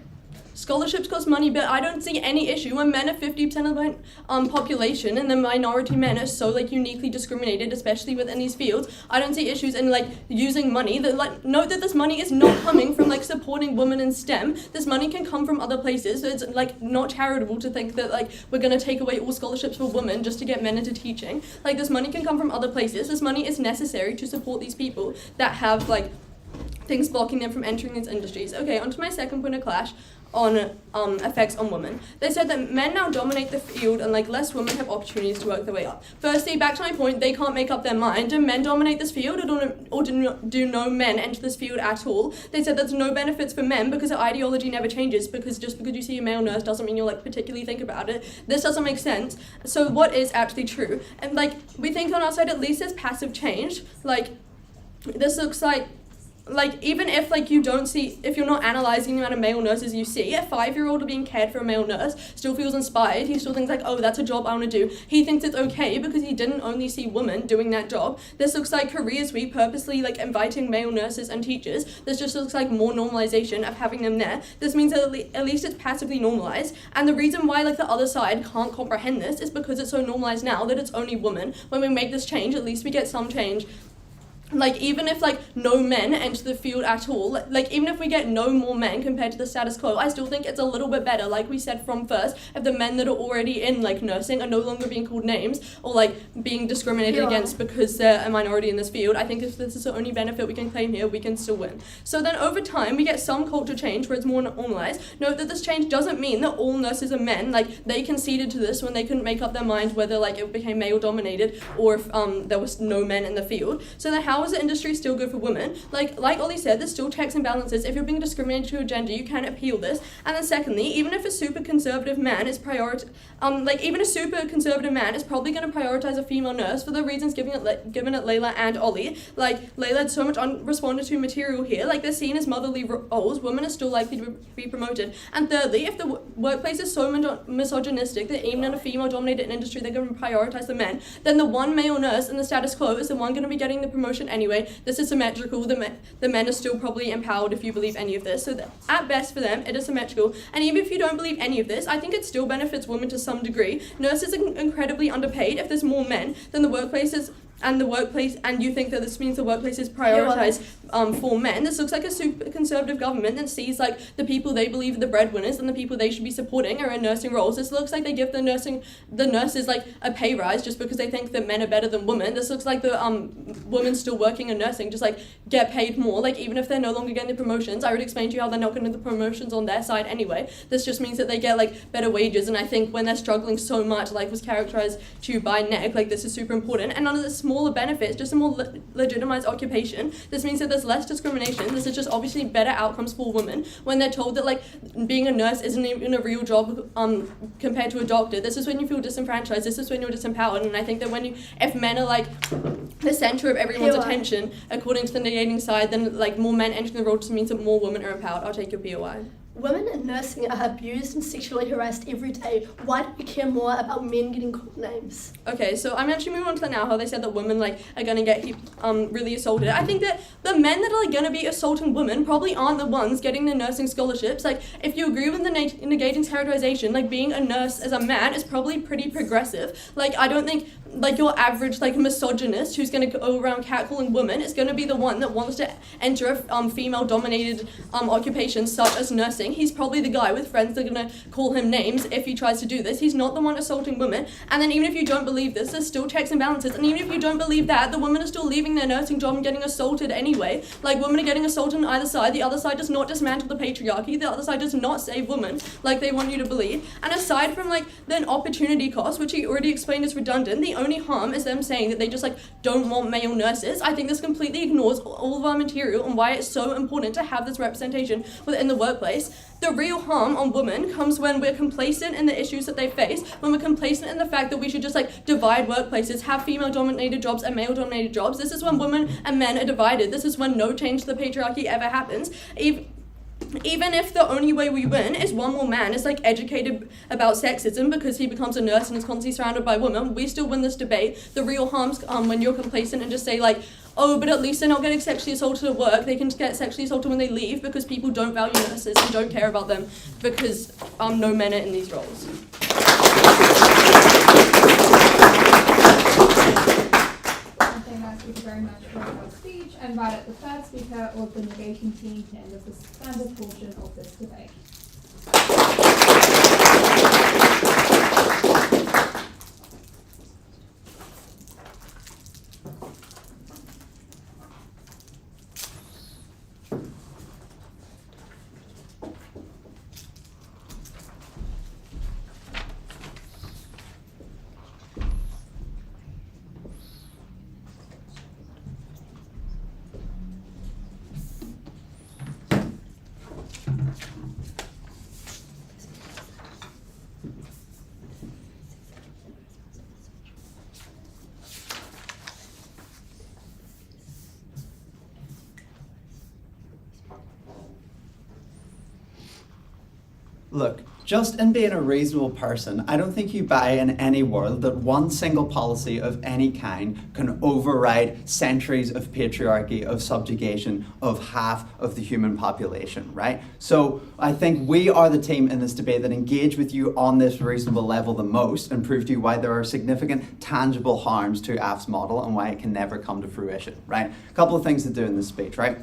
Scholarships cost money, but I don't see any issue when men are 50% of the population and the minority men are so uniquely discriminated, especially within these fields. I don't see issues in using money. That note that this money is not coming from supporting women in STEM. This money can come from other places. So it's not charitable to think that we're gonna take away all scholarships for women just to get men into teaching. This money can come from other places. This money is necessary to support these people that have things blocking them from entering these industries. Okay, on to my second point of clash on effects on women. They said that men now dominate the field and less women have opportunities to work their way up. Firstly, back to my point, they can't make up their mind. Do men dominate this field or do no men enter this field at all? They said there's no benefits for men because their ideology never changes, because just because you see a male nurse doesn't mean you'll particularly think about it. This doesn't make sense. So what is actually true? And we think on our side at least there's passive change. This looks even if you don't see, if you're not analysing the amount of male nurses you see, a 5-year-old being cared for a male nurse still feels inspired. He still thinks oh, that's a job I want to do. He thinks it's okay because he didn't only see women doing that job. This looks like Careers Week purposely inviting male nurses and teachers. This just looks like more normalisation of having them there. This means that at least it's passively normalised. And the reason why the other side can't comprehend this is because it's so normalised now that it's only women. When we make this change, at least we get some change. Even if no men enter the field at all, even if we get no more men compared to the status quo, I still think it's a little bit better, we said from first, if the men that are already in nursing are no longer being called names or being discriminated against because they're a minority in this field. I think if this is the only benefit we can claim here, we can still win. So then over time we get some culture change where it's more normalized. Note that this change doesn't mean that all nurses are men. They conceded to this when they couldn't make up their mind whether it became male dominated or if there was no men in the field. So then how how is the industry still good for women? Like Ollie said, there's still checks and balances. If you're being discriminated to your gender, you can appeal this. And then secondly, even if a super conservative man is probably going to prioritize a female nurse for the reasons given at Layla and Ollie. Like Layla had so much unresponded to material here. Like they're seen as motherly roles. Women are still likely to be promoted. And thirdly, if the workplace is so misogynistic that even in a female-dominated industry they're going to prioritize the men, then the one male nurse in the status quo is the one going to be getting the promotion anyway. This is symmetrical. The men are still probably empowered if you believe any of this. So at best for them, it is symmetrical. And even if you don't believe any of this, I think it still benefits women to some degree. Nurses are incredibly underpaid. If there's more men, then the workplace, and you think that this means the workplace is prioritized for men. This looks like a super conservative government that sees like the people they believe are the breadwinners and the people they should be supporting are in nursing roles. This looks like they give the nurses like a pay rise just because they think that men are better than women. This looks like the women still working in nursing just like get paid more, like even if they're no longer getting the promotions. I already explained to you how they're not getting the promotions on their side anyway. This just means that they get like better wages, and I think when they're struggling so much, like was characterized to you by Nick, like this is super important. And none of the smaller benefits, just a more legitimized occupation. This means that there's less discrimination. This is just obviously better outcomes for women when they're told that like being a nurse isn't even a real job compared to a doctor. This is when you feel disenfranchised. This is when you're disempowered. And I think that if men are like the center of everyone's attention according to the negating side, then like more men entering the role just means that more women are empowered. I'll take your POI. Women in nursing are abused and sexually harassed every day. Why do we care more about men getting called names? Okay, so I'm actually moving on to that now, how they said that women like are gonna get really assaulted. I think that the men that are like gonna be assaulting women probably aren't the ones getting the nursing scholarships. Like if you agree with the negating characterization, like being a nurse as a man is probably pretty progressive. Like I don't think like your average like misogynist who's gonna go around catcalling women is gonna be the one that wants to enter a female dominated occupation such as nursing. He's probably the guy with friends that are going to call him names if he tries to do this. He's not the one assaulting women. And then even if you don't believe this, there's still checks and balances. And even if you don't believe that, the women are still leaving their nursing job and getting assaulted anyway. Like women are getting assaulted on either side. The other side does not dismantle the patriarchy. The other side does not save women like they want you to believe. And aside from like the opportunity cost, which he already explained is redundant, the only harm is them saying that they just like don't want male nurses. I think this completely ignores all of our material and why it's so important to have this representation within the workplace. The real harm on women comes when we're complacent in the issues that they face, when we're complacent in the fact that we should just like divide workplaces, have female-dominated jobs and male-dominated jobs. This is when women and men are divided. This is when no change to the patriarchy ever happens. Even if the only way we win is one more man is like educated about sexism because he becomes a nurse and is constantly surrounded by women, we still win this debate. The real harms when you're complacent and just say like, oh, but at least they're not getting sexually assaulted at work. They can get sexually assaulted when they leave because people don't value nurses and don't care about them because no men are in these roles. Thank you very much for your speech. I invite the third speaker of the negation team to end the standard portion of this debate. Look, just in being a reasonable person, I don't think you buy in any world that one single policy of any kind can override centuries of patriarchy, of subjugation of half of the human population, right? So I think we are the team in this debate that engage with you on this reasonable level the most and prove to you why there are significant tangible harms to AF's model and why it can never come to fruition, right? A couple of things to do in this speech, right?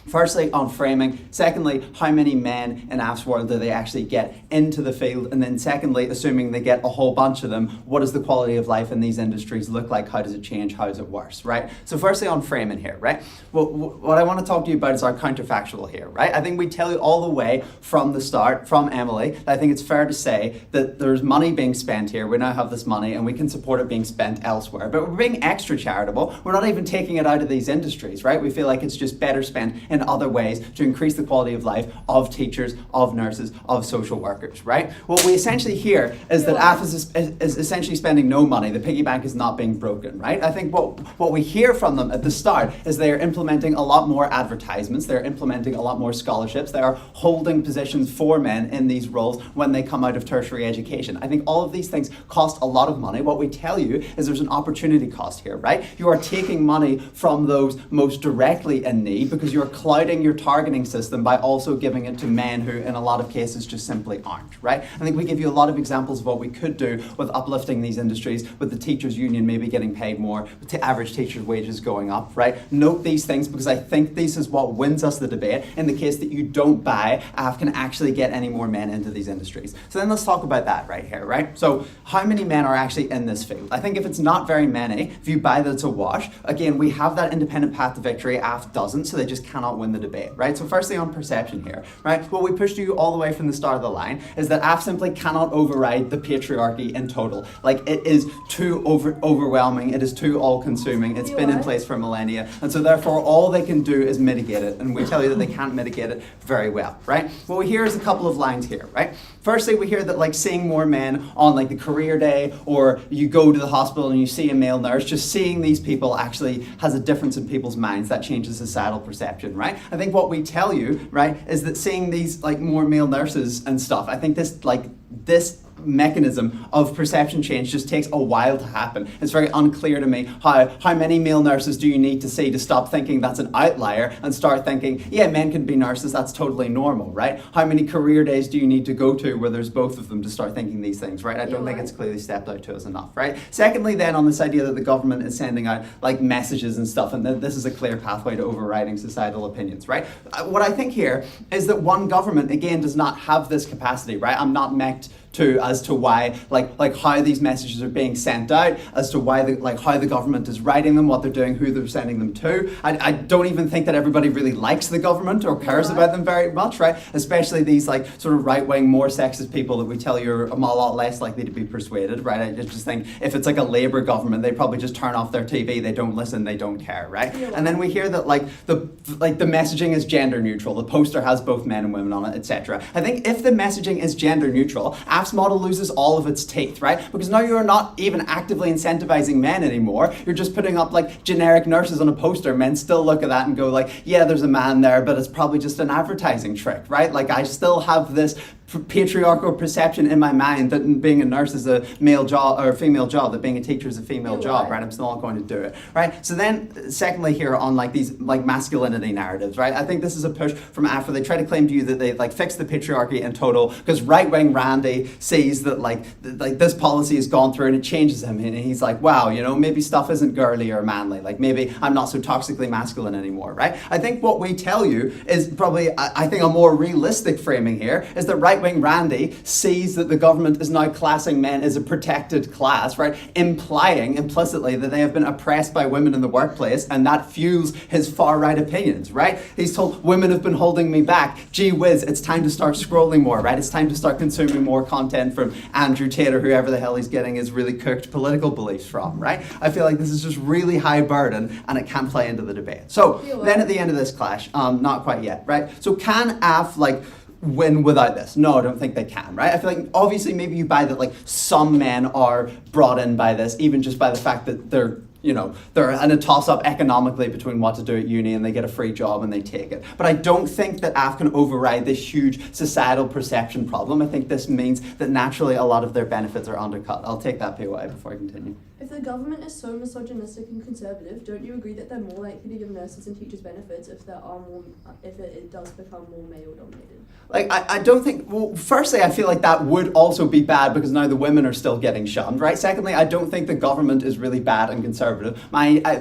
Firstly, on framing. Secondly, how many men in AF's world do they actually get into the field? And then secondly, assuming they get a whole bunch of them, what does the quality of life in these industries look like? How does it change? How is it worse, right? So firstly, on framing here, right? Well, what I want to talk to you about is our counterfactual here, right? I think we tell you all the way from the start, from Emily, that I think it's fair to say that there's money being spent here. We now have this money and we can support it being spent elsewhere. But we're being extra charitable. We're not even taking it out of these industries, right? We feel like it's just better spent in other ways to increase the quality of life of teachers, of nurses, of social workers, right? What we essentially hear is that AF is essentially spending no money. The piggy bank is not being broken, right? I think what we hear from them at the start is they are implementing a lot more advertisements, they're implementing a lot more scholarships, they are holding positions for men in these roles when they come out of tertiary education. I think all of these things cost a lot of money. What we tell you is there's an opportunity cost here, right? You are taking money from those most directly in need because you are clouding your targeting system by also giving it to men who in a lot of cases just simply aren't, right? I think we give you a lot of examples of what we could do with uplifting these industries, with the teachers union maybe getting paid more, with the average teacher's wages going up, right? Note these things because I think this is what wins us the debate in the case that you don't buy AF can actually get any more men into these industries. So then let's talk about that right here, right? So how many men are actually in this field? I think if it's not very many, if you buy that it's a wash, again, we have that independent path to victory, AF doesn't, so they just cannot win the debate, right? So firstly on perception here, right? What we pushed you all the way from the start of the line is that AF simply cannot override the patriarchy in total. Like it is too overwhelming, it is too all-consuming, it's been in place for millennia, and so therefore all they can do is mitigate it, and we tell you that they can't mitigate it very well, right? What we hear is a couple of lines here, right? Firstly, we hear that like seeing more men on like the career day, or you go to the hospital and you see a male nurse, just seeing these people actually has a difference in people's minds that changes societal perception, right? I think what we tell you, right, is that seeing these like more male nurses and stuff, I think this mechanism of perception change just takes a while to happen. It's very unclear to me how many male nurses do you need to see to stop thinking that's an outlier and start thinking, yeah, men can be nurses, that's totally normal, right? How many career days do you need to go to where there's both of them to start thinking these things, right? I don't think it's clearly stepped out to us enough, right? Secondly, then on this idea that the government is sending out like messages and stuff, and that this is a clear pathway to overriding societal opinions, right? What I think here is that one government, again, does not have this capacity, right? I'm not meant as to why, like how these messages are being sent out, as to why how the government is writing them, what they're doing, who they're sending them to. I don't even think that everybody really likes the government or cares about them very much, right? Especially these like sort of right-wing, more sexist people that we tell you are a lot less likely to be persuaded, right? I just think if it's like a Labour government, they probably just turn off their TV, they don't listen, they don't care, right? And then we hear that the messaging is gender neutral, the poster has both men and women on it, etc. I think if the messaging is gender neutral, AF's model loses all of its teeth, right? Because now you're not even actively incentivizing men anymore. You're just putting up like generic nurses on a poster. Men still look at that and go like, yeah, there's a man there, but it's probably just an advertising trick, right? Like I still have this patriarchal perception in my mind that being a nurse is a male job or a female job, that being a teacher is a female job, right? I'm still not going to do it, right? So then secondly here on like these like masculinity narratives, right? I think this is a push from AFRA. They try to claim to you that they like fix the patriarchy in total because right-wing Randy sees that like this policy has gone through and it changes him, and he's like, wow, you know, maybe stuff isn't girly or manly, like maybe I'm not so toxically masculine anymore, right? I think what we tell you is probably, I think a more realistic framing here is that right-wing Randy sees that the government is now classing men as a protected class, right? Implying implicitly that they have been oppressed by women in the workplace, and that fuels his far-right opinions, right? He's told women have been holding me back. Gee whiz, it's time to start scrolling more, right? It's time to start consuming more content from Andrew Tate or whoever the hell he's getting his really cooked political beliefs from, right? I feel like this is just really high burden and it can't play into the debate. So then at the end of this clash, not quite yet, right? So can AF like win without this? No, I don't think they can, right? I feel like obviously maybe you buy that like some men are brought in by this, even just by the fact that they're in a toss-up economically between what to do at uni and they get a free job and they take it. But I don't think that AF can override this huge societal perception problem. I think this means that naturally a lot of their benefits are undercut. I'll take that POI before I continue. If the government is so misogynistic and conservative, don't you agree that they're more likely to give nurses and teachers benefits if it does become more male-dominated? Like, I don't think, well, firstly, I feel like that would also be bad because now the women are still getting shunned, right? Secondly, I don't think the government is really bad and conservative conservative.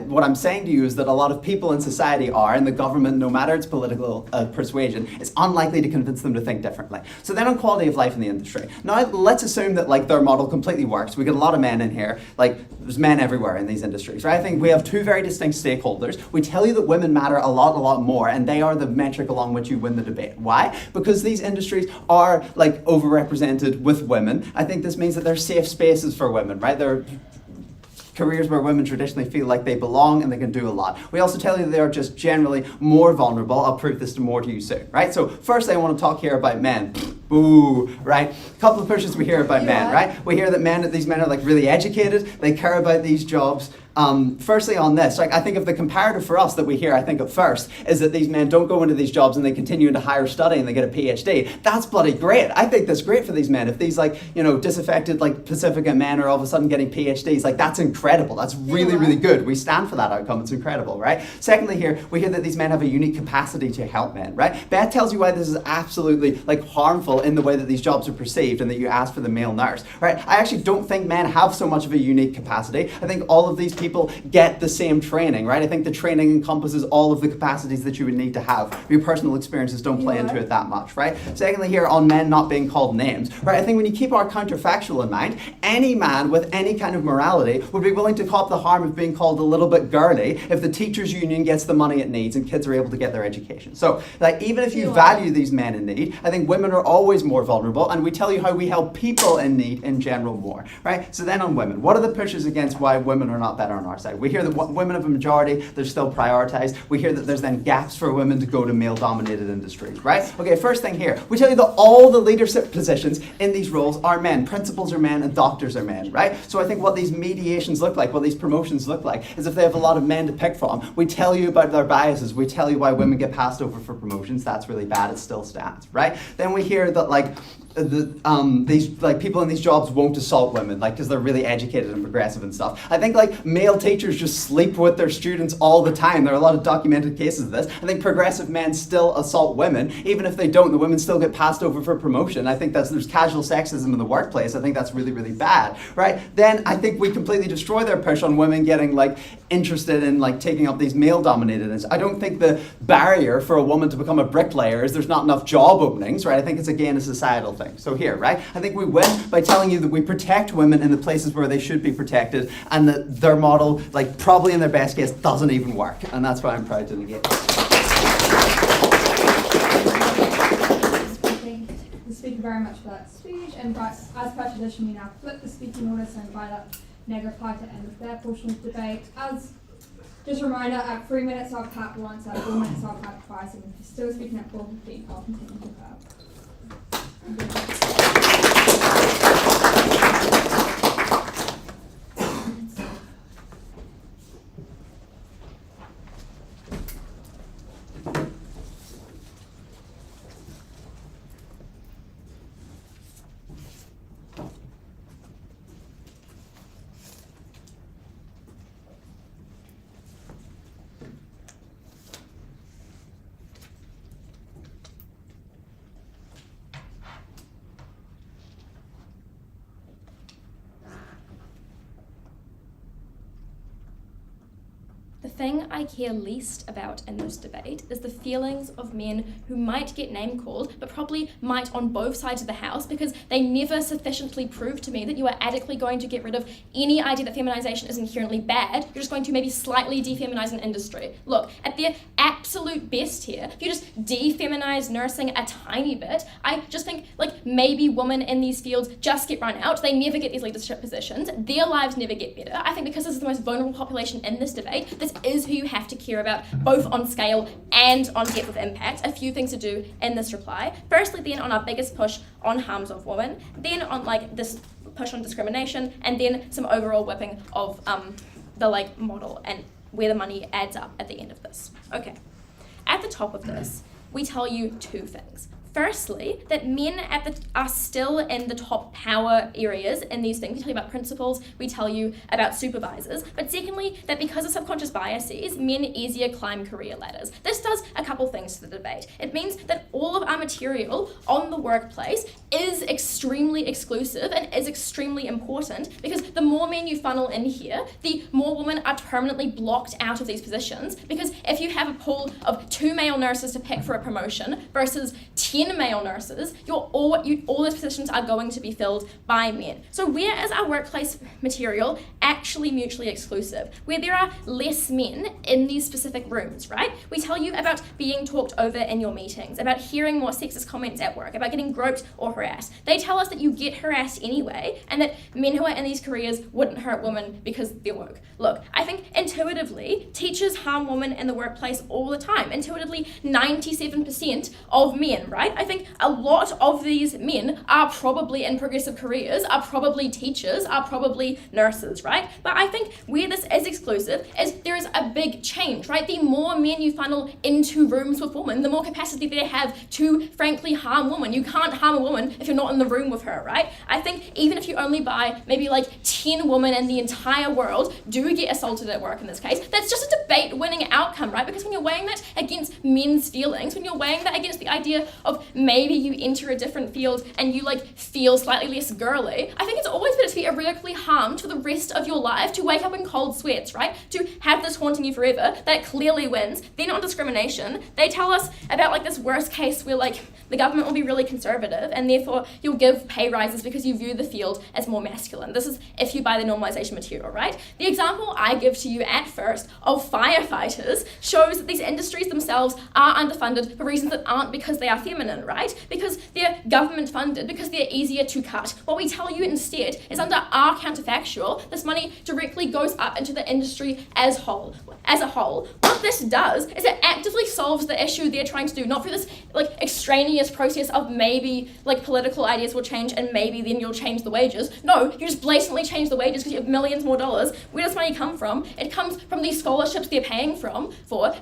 What I'm saying to you is that a lot of people in society are, and the government, no matter its political persuasion, is unlikely to convince them to think differently. So then on quality of life in the industry. Now let's assume that like their model completely works. We get a lot of men in here, like there's men everywhere in these industries, right? I think we have two very distinct stakeholders. We tell you that women matter a lot more, and they are the metric along which you win the debate. Why? Because these industries are like overrepresented with women. I think this means that they're safe spaces for women, right? They're careers where women traditionally feel like they belong and they can do a lot. We also tell you that they are just generally more vulnerable. I'll prove this more to you soon, right? So firstly, I want to talk here about men. Boo, right? A couple of pushes we hear about men, right? We hear that these men are like really educated, they care about these jobs. Firstly on this, like I think of the comparative for us that we hear, I think at first, is that these men don't go into these jobs and they continue into higher study and they get a PhD. That's bloody great. I think that's great for these men. If these like, disaffected like Pacifica men are all of a sudden getting PhDs, like that's incredible. That's really good. We stand for that outcome. It's incredible, right? Secondly here, we hear that these men have a unique capacity to help men, right? Beth tells you why this is absolutely like harmful in the way that these jobs are perceived and that you ask for the male nurse, right? I actually don't think men have so much of a unique capacity. I think all of these people get the same training, right? I think the training encompasses all of the capacities that you would need to have. Your personal experiences don't play into it that much, right? Secondly here, on men not being called names, right? I think when you keep our counterfactual in mind, any man with any kind of morality would be willing to cop the harm of being called a little bit girly if the teachers union gets the money it needs and kids are able to get their education. So, like, even if you value these men in need, I think women are always more vulnerable, and we tell you how we help people in need in general more, right? So then on women, what are the pushes against why women are not better on our side? We hear that women have a majority, they're still prioritized. We hear that there's then gaps for women to go to male-dominated industries, right? Okay, first thing here, we tell you that all the leadership positions in these roles are men. Principals are men and doctors are men, right? So I think what these mediations look like, what these promotions look like, is if they have a lot of men to pick from, we tell you about their biases, we tell you why women get passed over for promotions. That's really bad, it still stands, right? Then we hear that like these like people in these jobs won't assault women, like because they're really educated and progressive and stuff. I think like male teachers just sleep with their students all the time. There are a lot of documented cases of this. I think progressive men still assault women, even if they don't. The women still get passed over for promotion. I think there's casual sexism in the workplace. I think that's really bad, right? Then I think we completely destroy their push on women getting like interested in like taking up these male-dominated. I don't think the barrier for a woman to become a bricklayer is there's not enough job openings, right? I think it's again a societal thing. So here, right? I think we win by telling you that we protect women in the places where they should be protected, and that their model, like probably in their best case, doesn't even work. And that's why I'm proud to negate. Thank you very much for that speech. And as per tradition, we now flip the speaking order, so invite up Negative Pie to end their portion of debate. As just a reminder, at 3 minutes I'll clap once, at 4 minutes I'll clap twice, and if you're still speaking at 4:15, I'll continue to clap. The thing I care least about in this debate is the feelings of men who might get name called, but probably might on both sides of the house, because they never sufficiently prove to me that you are adequately going to get rid of any idea that feminization is inherently bad. You're just going to maybe slightly defeminize an industry. Look, at their absolute best here, if you just defeminize nursing a tiny bit, I just think like maybe women in these fields just get run out. They never get these leadership positions. Their lives never get better. I think because this is the most vulnerable population in this debate, this is who you have to care about, both on scale and on depth of impact. A few things to do in this reply. Firstly, then on our biggest push on harms of women, then on like this push on discrimination, and then some overall whipping of the like model and where the money adds up at the end of this. Okay, at the top of this, we tell you two things. Firstly, that men are still in the top power areas in these things. We tell you about principals, we tell you about supervisors. But secondly, that because of subconscious biases, men easier climb career ladders. This does a couple things to the debate. It means that all of our material on the workplace is extremely exclusive and is extremely important, because the more men you funnel in here, the more women are permanently blocked out of these positions. Because if you have a pool of 2 male nurses to pick for a promotion versus 10 male nurses, all those positions are going to be filled by men. So where is our workplace material actually mutually exclusive? Where there are less men in these specific rooms, right? We tell you about being talked over in your meetings, about hearing more sexist comments at work, about getting groped or harassed. They tell us that you get harassed anyway, and that men who are in these careers wouldn't hurt women because they're woke. Look, I think intuitively, teachers harm women in the workplace all the time. Intuitively, 97% of men, right? I think a lot of these men are probably in progressive careers, are probably teachers, are probably nurses, right? But I think where this is exclusive is there is a big change, right? The more men you funnel into rooms with women, the more capacity they have to frankly harm women. You can't harm a woman if you're not in the room with her, right? I think even if you only buy maybe like 10 women in the entire world do get assaulted at work in this case, that's just a debate-winning outcome, right? Because when you're weighing that against men's feelings, when you're weighing that against the idea of maybe you enter a different field and you like feel slightly less girly, I think it's always better to be irrevocably harmed for the rest of your life, to wake up in cold sweats, right? To have this haunting you forever. That clearly wins. They're not discrimination. They tell us about like this worst case where like the government will be really conservative and therefore you'll give pay rises because you view the field as more masculine. This is if you buy the normalization material, right? The example I give to you at first of firefighters shows that these industries themselves are underfunded for reasons that aren't because they are feminine, right? Because they're government funded, because they're easier to cut. What we tell you instead is under our counterfactual, this money directly goes up into the industry as a whole. What this does is it actively solves the issue they're trying to do, not through this like extraneous process of maybe like political ideas will change and maybe then you'll change the wages. No, you just blatantly change the wages because you have millions more dollars. Where does money come from? It comes from these scholarships they're paying for.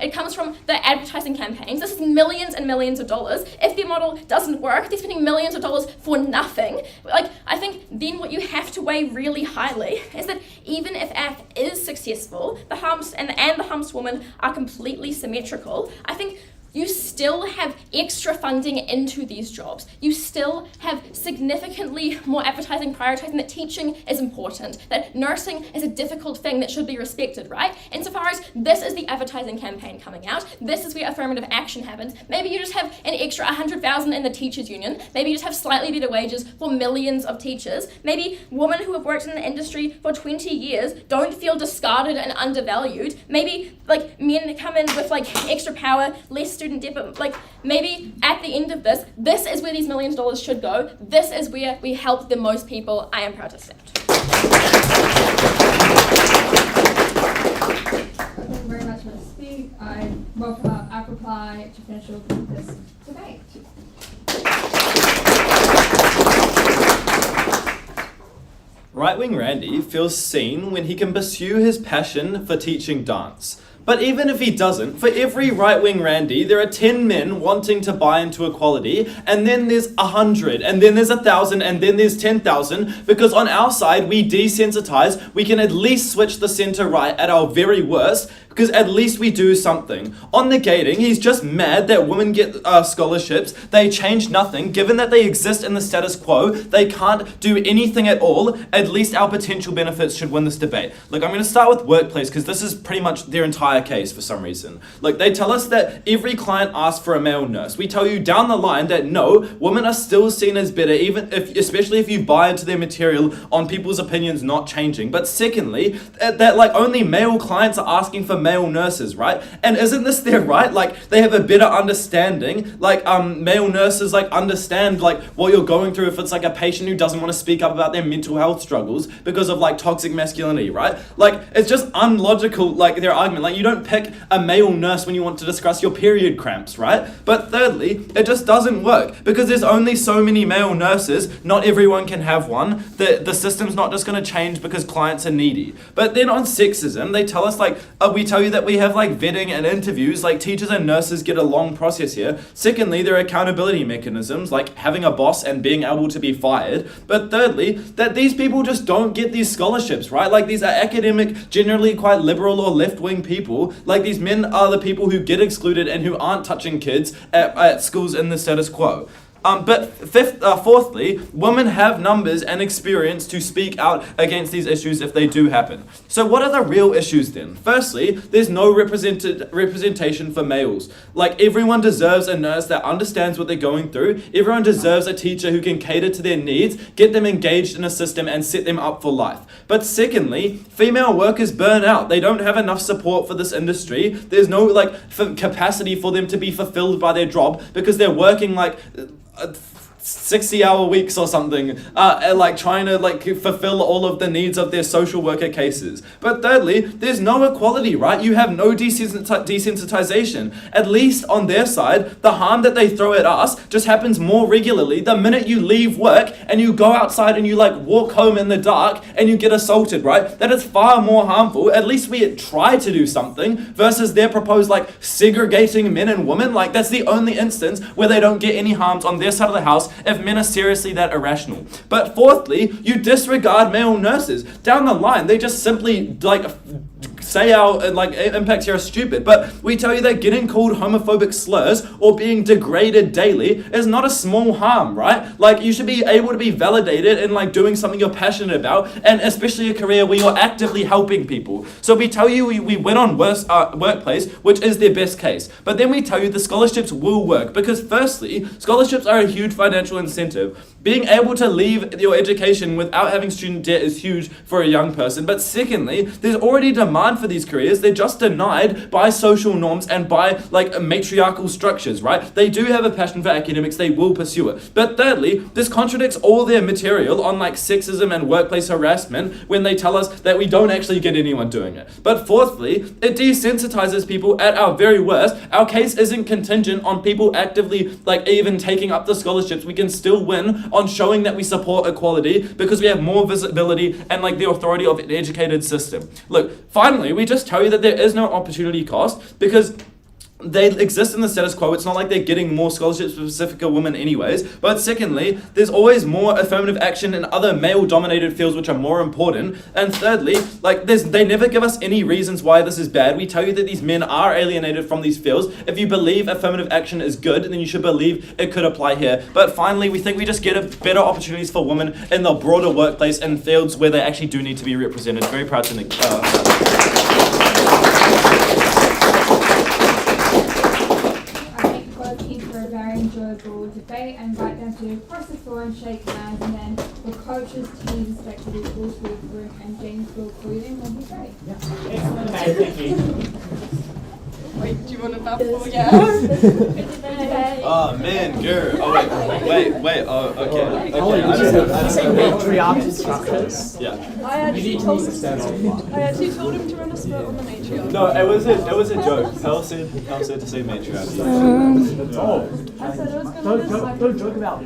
It comes from the advertising campaigns. This is millions and millions of dollars. If their model doesn't work, they're spending millions of dollars for nothing. Like, I think then what you have to weigh really highly is that even if AF is successful, the humps and the humps women are completely symmetrical. I think you still have extra funding into these jobs. You still have significantly more advertising prioritizing that teaching is important, that nursing is a difficult thing that should be respected, right? Insofar as this is the advertising campaign coming out, this is where affirmative action happens. Maybe you just have an extra 100,000 in the teachers union. Maybe you just have slightly better wages for millions of teachers. Maybe women who have worked in the industry for 20 years don't feel discarded and undervalued. Maybe like men come in with like extra power, less student debt, but like maybe at the end of this is where these millions of dollars should go. This is where we help the most people. I am proud to stand. Thank you very much for the speak. I welcome up Appleby to finish off this debate. Right-wing Randy feels seen when he can pursue his passion for teaching dance. But even if he doesn't, for every right-wing Randy, there are 10 men wanting to buy into equality, and then there's 100, and then there's 1,000, and then there's 10,000, because on our side, we desensitize, we can at least switch the center-right at our very worst, because at least we do something. On negating, he's just mad that women get scholarships. They change nothing. Given that they exist in the status quo, they can't do anything at all. At least our potential benefits should win this debate. Look, I'm going to start with workplace, because this is pretty much their entire case for some reason. Look, they tell us that every client asks for a male nurse. We tell you down the line that no, women are still seen as better, especially if you buy into their material on people's opinions not changing. But secondly, that like only male clients are asking for male nurses, right? And isn't this their right? Like, they have a better understanding. Like, male nurses like understand like what you're going through if it's like a patient who doesn't want to speak up about their mental health struggles because of like toxic masculinity, right? Like, it's just unlogical, like their argument. Like, you don't pick a male nurse when you want to discuss your period cramps, right? But thirdly, it just doesn't work because there's only so many male nurses. Not everyone can have one. The system's not just going to change because clients are needy. But then on sexism, they tell us we tell you that we have vetting and interviews. Teachers and nurses get a long process here. Secondly, there are accountability mechanisms like having a boss and being able to be fired. But thirdly, that these people just don't get these scholarships, right? These are academic, generally quite liberal or left-wing people. These men are the people who get excluded and who aren't touching kids at schools in the status quo. But fourthly, women have numbers and experience to speak out against these issues if they do happen. So what are the real issues then? Firstly, there's no representation for males. Everyone deserves a nurse that understands what they're going through. Everyone deserves a teacher who can cater to their needs, get them engaged in a system and set them up for life. But secondly, female workers burn out. They don't have enough support for this industry. There's no capacity for them to be fulfilled by their job because they're working 60-hour weeks or something, trying to fulfill all of the needs of their social worker cases. But thirdly, there's no equality, right? You have no desensitization. At least on their side, the harm that they throw at us just happens more regularly the minute you leave work and you go outside and you walk home in the dark and you get assaulted, right? That is far more harmful. At least we try to do something versus their proposed segregating men and women. That's the only instance where they don't get any harms on their side of the house if men are seriously that irrational. But fourthly, you disregard male nurses. Down the line, they just simply say our impacts here are stupid, but we tell you that getting called homophobic slurs or being degraded daily is not a small harm, right? You should be able to be validated in doing something you're passionate about, and especially a career where you're actively helping people. So we tell you we win on workplace, which is their best case. But then we tell you the scholarships will work because firstly, scholarships are a huge financial incentive. Being able to leave your education without having student debt is huge for a young person. But secondly, there's already demand for these careers. They're just denied by social norms and by matriarchal structures, right? They do have a passion for academics. They will pursue it. But thirdly, this contradicts all their material on sexism and workplace harassment when they tell us that we don't actually get anyone doing it. But fourthly, it desensitizes people at our very worst. Our case isn't contingent on people actively even taking up the scholarships. We can still win on showing that we support equality because we have more visibility and the authority of an educated system. Look, finally, we just tell you that there is no opportunity cost because they exist in the status quo. It's not like they're getting more scholarships for specific women anyways. But secondly, there's always more affirmative action in other male-dominated fields which are more important. And thirdly, they never give us any reasons why this is bad. We tell you that these men are alienated from these fields. If you believe affirmative action is good, then you should believe it could apply here. But finally, we think we just get better opportunities for women in the broader workplace and fields where they actually do need to be represented. Very proud to enjoyable debate and invite them to cross the floor and shake hands, and then the coaches, teams, spectators will to the room and James will call you in when he's ready. Excellent. Thank you. Wait, do you want to baffle? Yeah. Oh man, girl. Oh wait. Oh, okay. Matriarch structures. Yeah. I actually told him to run a spurt on the matriarch. No, it was a joke. Pell said to say matriarch. I said I was going to Don't joke about